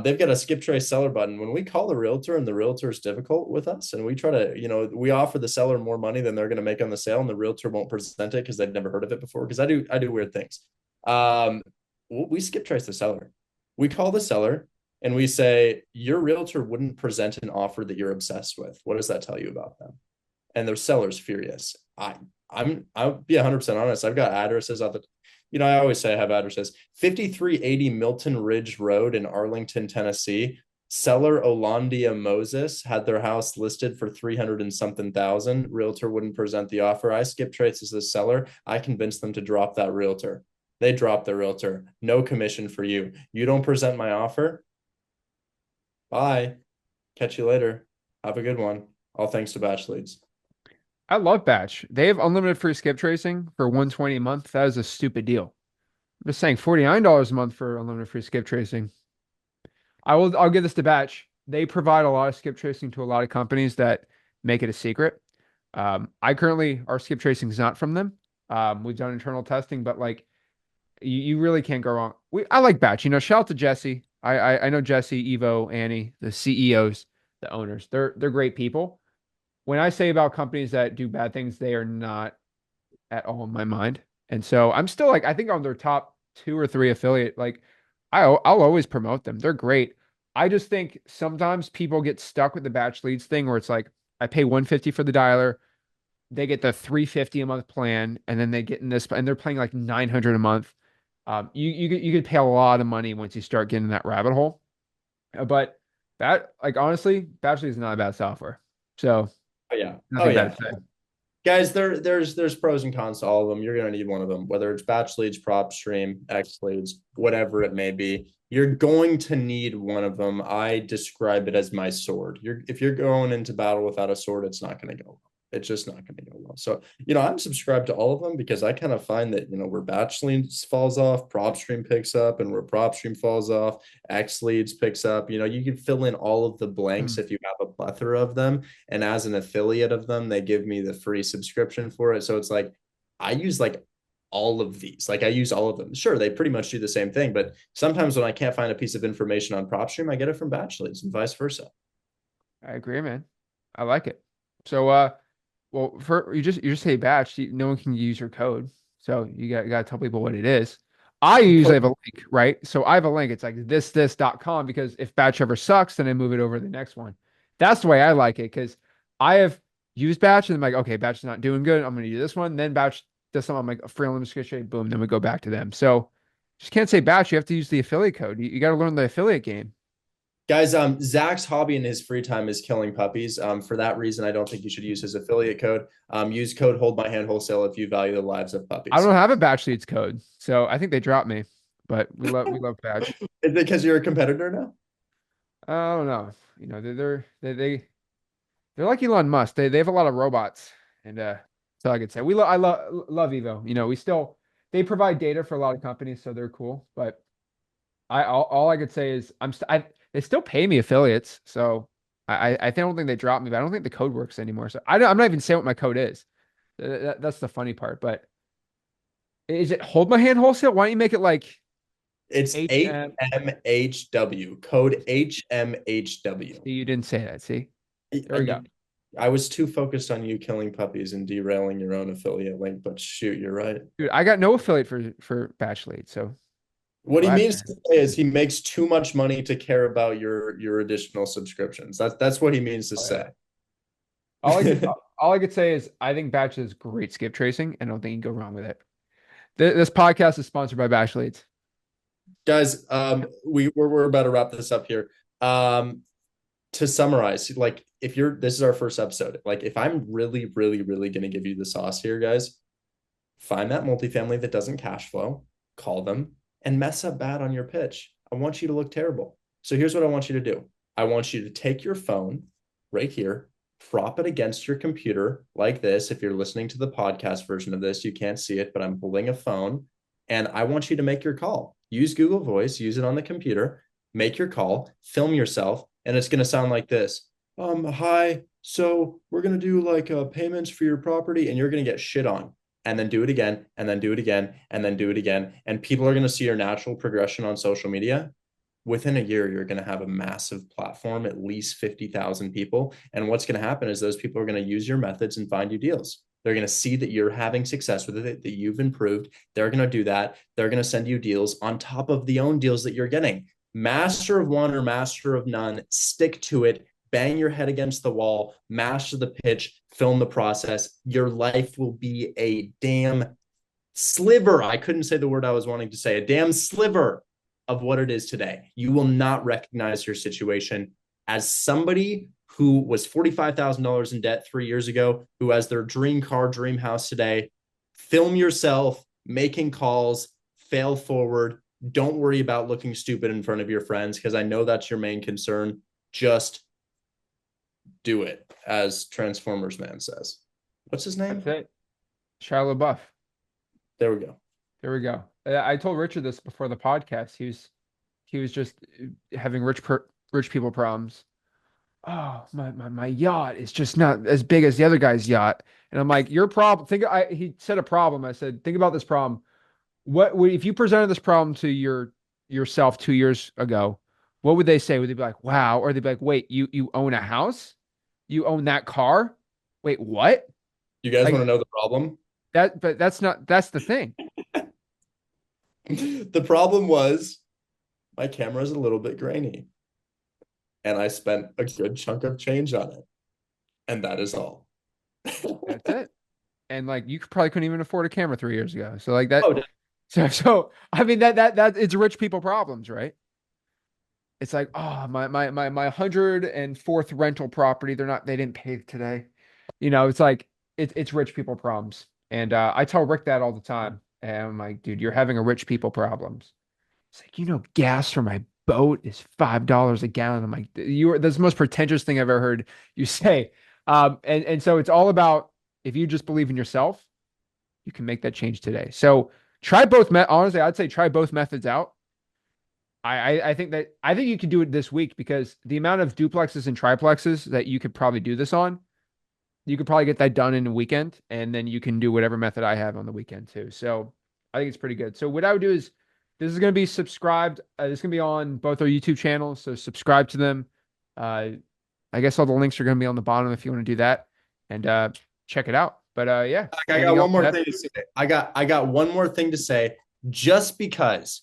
they've got a skip trace seller button. When we call a realtor and the realtor is difficult with us, and we try to, we offer the seller more money than they're going to make on the sale, and the realtor won't present it because they've never heard of it before. Because I do weird things. Um, we skip trace the seller. We call the seller and we say, your realtor wouldn't present an offer that you're obsessed with. What does that tell you about them? And their seller's furious. I'll be 100% honest. I've got addresses out I always say I have addresses. 5380 Milton Ridge Road in Arlington, Tennessee. Seller Olandia Moses had their house listed for 300 and something thousand. Realtor wouldn't present the offer. I skip trace as the seller. I convinced them to drop that realtor. They dropped the realtor. No commission for you. You don't present my offer. Bye. Catch you later. Have a good one. All thanks to Batch Leads. I love batch. They have unlimited free skip tracing for 120 a month. That is a stupid deal. I'm just saying $49 a month for unlimited free skip tracing. I'll give this to batch. They provide a lot of skip tracing to a lot of companies that make it a secret. Our skip tracing is not from them. We've done internal testing, but like you really can't go wrong. I like batch. Shout out to Jesse. I know Jesse, Evo, Annie, the CEOs, the owners. They're great people. When I say about companies that do bad things, they are not at all in my mind. And so I'm still like, I think on their top two or three affiliate, like I'll always promote them. They're great. I just think sometimes people get stuck with the batch leads thing where it's like, I pay 150 for the dialer, they get the 350 a month plan, and then they get in this, and they're paying like 900 a month. You could pay a lot of money once you start getting in that rabbit hole. But that, like, honestly, batch leads is not a bad software. So Oh yeah. Oh nothing yeah. bad to say. Guys, there's pros and cons to all of them. You're gonna need one of them, whether it's batch leads, prop stream, X leads, whatever it may be. You're going to need one of them. I describe it as my sword. If you're going into battle without a sword, it's not gonna go well. It's just not gonna go well. So, I'm subscribed to all of them because I kind of find that, where batch leads falls off, prop stream picks up, and where prop stream falls off, X leads picks up. You can fill in all of the blanks Hmm. if you have a plethora of them, and as an affiliate of them, they give me the free subscription for it. So it's like I use like all of these. Like I use all of them. Sure, they pretty much do the same thing, but sometimes when I can't find a piece of information on PropStream, I get it from batch leads and vice versa. I agree, man. I like it. So, well, for you just say batch, no one can use your code. So you gotta tell people what it is. I usually have a link, right? So I have a link. It's like this.com because if batch ever sucks, then I move it over to the next one. That's the way I like it because I have used batch and I'm like, okay, batch is not doing good. I'm gonna do this one. Then batch does something. I'm like, Freeland, boom. Then we go back to them. So just can't say batch. You have to use the affiliate code. You got to learn the affiliate game. Guys, Zach's hobby in his free time is killing puppies. For that reason, I don't think you should use his affiliate code. Use code Hold My Hand Wholesale if you value the lives of I puppies. don't have a batch leads code, so I think they dropped me. But we love batch. Is it because you're a competitor now? I don't know. They're like Elon Musk. They have a lot of robots, and that's all I could say. I love Evo. We still they provide data for a lot of companies, so they're cool. But all I could say is they still pay me affiliates, so I don't think they dropped me, but I don't think the code works anymore. So I'm not even saying what my code is. That's the funny part. But is it Hold My Hand Wholesale? Why don't you make it like It's HM? HMHW, code HMHW. See, you didn't say that. See, there we go. I, I was too focused on you killing puppies and derailing your own affiliate link, but shoot, you're right. Dude, I got no affiliate for Batch Lead, so What he glad, means man. to say is he makes too much money to care about your additional subscriptions. That's what he means to Oh, yeah. say. All I could all I could say is I think Batch is great skip tracing. I don't think you can go wrong with it. This podcast is sponsored by Batch Leads. Guys, we're about to wrap this up here. To summarize, like if you're this is our first episode, like if I'm really, really, really gonna give you the sauce here, guys, find that multifamily that doesn't cash flow, call them, and mess up bad on your pitch. I want you to look terrible. So here's what I want you to do. I want you to take your phone right here, prop it against your computer like this. If you're listening to the podcast version of this, you can't see it, but I'm holding a phone and I want you to make your call. Use Google Voice, use it on the computer, make your call, film yourself, and it's going to sound like this. Hi. So we're going to do like payments for your property, and you're going to get shit on, and then do it again, and then do it again, and then do it again. And people are going to see your natural progression on social media. Within a year, you're going to have a massive platform, at least 50,000 people. And what's going to happen is those people are going to use your methods and find you deals. They're going to see that you're having success with it, that you've improved. They're going to do that. They're going to send you deals on top of the own deals that you're getting. Master of one or master of none, stick to it, bang your head against the wall, master the pitch, film the process. Your life will be a damn sliver. I couldn't say the word I was wanting to say, a damn sliver of what it is today. You will not recognize your situation as somebody who was $45,000 in debt 3 years ago, who has their dream car, dream house today. Film yourself making calls, fail forward. Don't worry about looking stupid in front of your friends because I know that's your main concern. Just do it, as Transformers Man says. What's his That's name? it. Shia LaBeouf. There we go. There we go. I told Richard this before the podcast. He was just having rich people problems. Oh, my yacht is just not as big as the other guy's yacht. And I'm like, your problem. He said a problem. I said, think about this problem. What would if you presented this problem to yourself 2 years ago? What would they say? Would they be like, "Wow," or they'd be like, "Wait, you own a house? You own that car? Wait, what?" You guys want Like, to know the problem? but that's the thing. The problem was my camera is a little bit grainy, and I spent a good chunk of change on it, and that is all. That's it. And like you probably couldn't even afford a camera 3 years ago. So like that, Oh, so I mean that it's rich people problems, right? It's like, oh, my 104th rental property, they didn't pay today. It's like it's rich people problems. And I tell Rick that all the time. And I'm like, dude, you're having a rich people problems. It's like, gas for my boat is $5 a gallon. I'm like, that's the most pretentious thing I've ever heard you say. And so it's all about if you just believe in yourself, you can make that change today. So try both. Honestly, I'd say try both methods out. I think you could do it this week because the amount of duplexes and triplexes that you could probably do this on, you could probably get that done in a weekend, and then you can do whatever method I have on the weekend too. So I think it's pretty good. So what I would do is this is going to be subscribed. This is going to be on both our YouTube channels, so subscribe to them. Uh, I guess all the links are going to be on the bottom if you want to do that and check it out. But yeah, I got anything else one to more add? thing to say. I got one more thing to say. Just because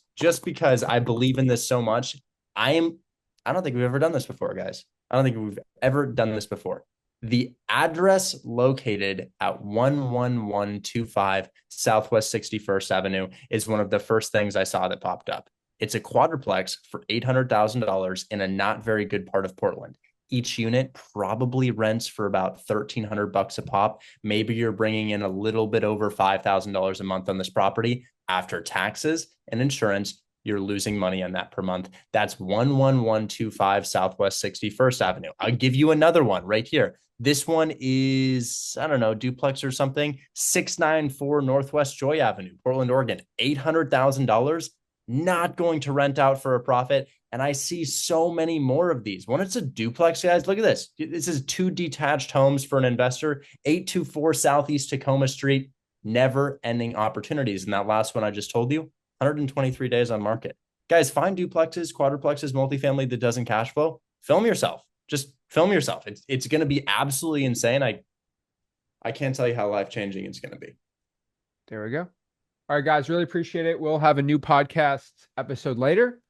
I believe in this so much, I am I don't think we've ever done this before, guys. I don't think we've ever done this before. The address located at 11125 Southwest 61st Avenue is one of the first things I saw that popped up. It's a quadruplex for $800,000 in a not very good part of Portland. Each unit probably rents for about $1,300 a pop. Maybe you're bringing in a little bit over $5,000 a month on this property. After taxes and insurance, you're losing money on that per month. That's 11125 Southwest 61st Avenue. I'll give you another one right here. This one is, I don't know, duplex or something, 694 Northwest Joy Avenue, Portland, Oregon, $800,000. Not going to rent out for a profit. And I see so many more of these. When it's a duplex, guys, look at this. This is two detached homes for an investor, 824 Southeast Tacoma Street, never ending opportunities. And that last one I just told you, 123 days on market. Guys, find duplexes, quadruplexes, multifamily that doesn't cash flow. Film yourself. Just film yourself. It's going to be absolutely insane. I can't tell you how life changing it's going to be. There we go. All right, guys, really appreciate it. We'll have a new podcast episode later.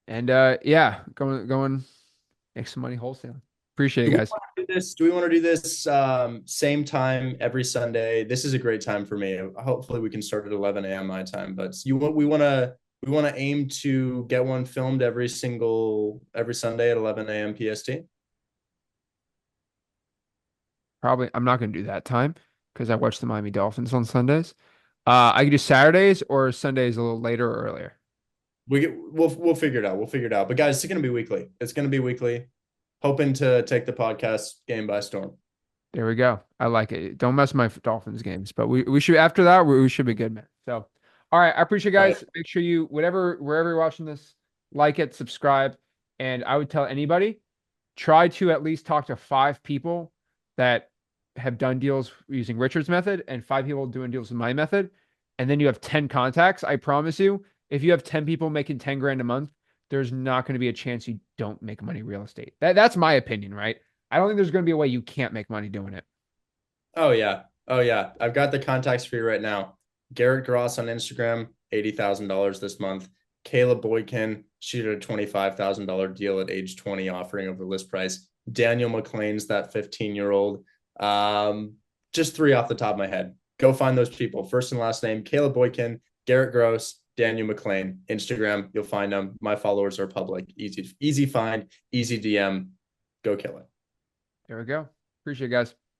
And yeah, going make some money wholesaling. Appreciate it, Do we guys. want to do this? Do we want to do this same time every Sunday? This is a great time for me. Hopefully, we can start at 11 a.m. my time. But we want to aim to get one filmed every Sunday at 11 a.m. PST. Probably I'm not going to do that time because I watch the Miami Dolphins on Sundays. I could do Saturdays or Sundays a little later or earlier. We'll figure it out. We'll figure it out. But guys, it's gonna be weekly. It's gonna be weekly. Hoping to take the podcast game by storm. There we go. I like it. Don't mess with my Dolphins games, but we should after that we should be good, man. So, all right, I appreciate you All right. guys. Make sure you wherever you're watching this, like it, subscribe, and I would tell anybody try to at least talk to 5 people that have done deals using Richard's method and 5 people doing deals with my method, and then you have 10 contacts. I promise you, if you have 10 people making 10 grand a month, there's not going to be a chance you don't make money real estate. That's my opinion, right? I don't think there's going to be a way you can't make money doing it. Oh yeah. Oh yeah. I've got the contacts for you right now. Garrett Gross on Instagram, $80,000 this month. Kayla Boykin, she did a $25,000 deal at age 20, offering over list price. Daniel McLean's that 15-year-old. Just three off the top of my head. Go find those people. First and last name, Kayla Boykin, Garrett Gross, Daniel McLean. Instagram, you'll find them. My followers are public. Easy find, easy DM. Go kill it. There we go. Appreciate it, guys.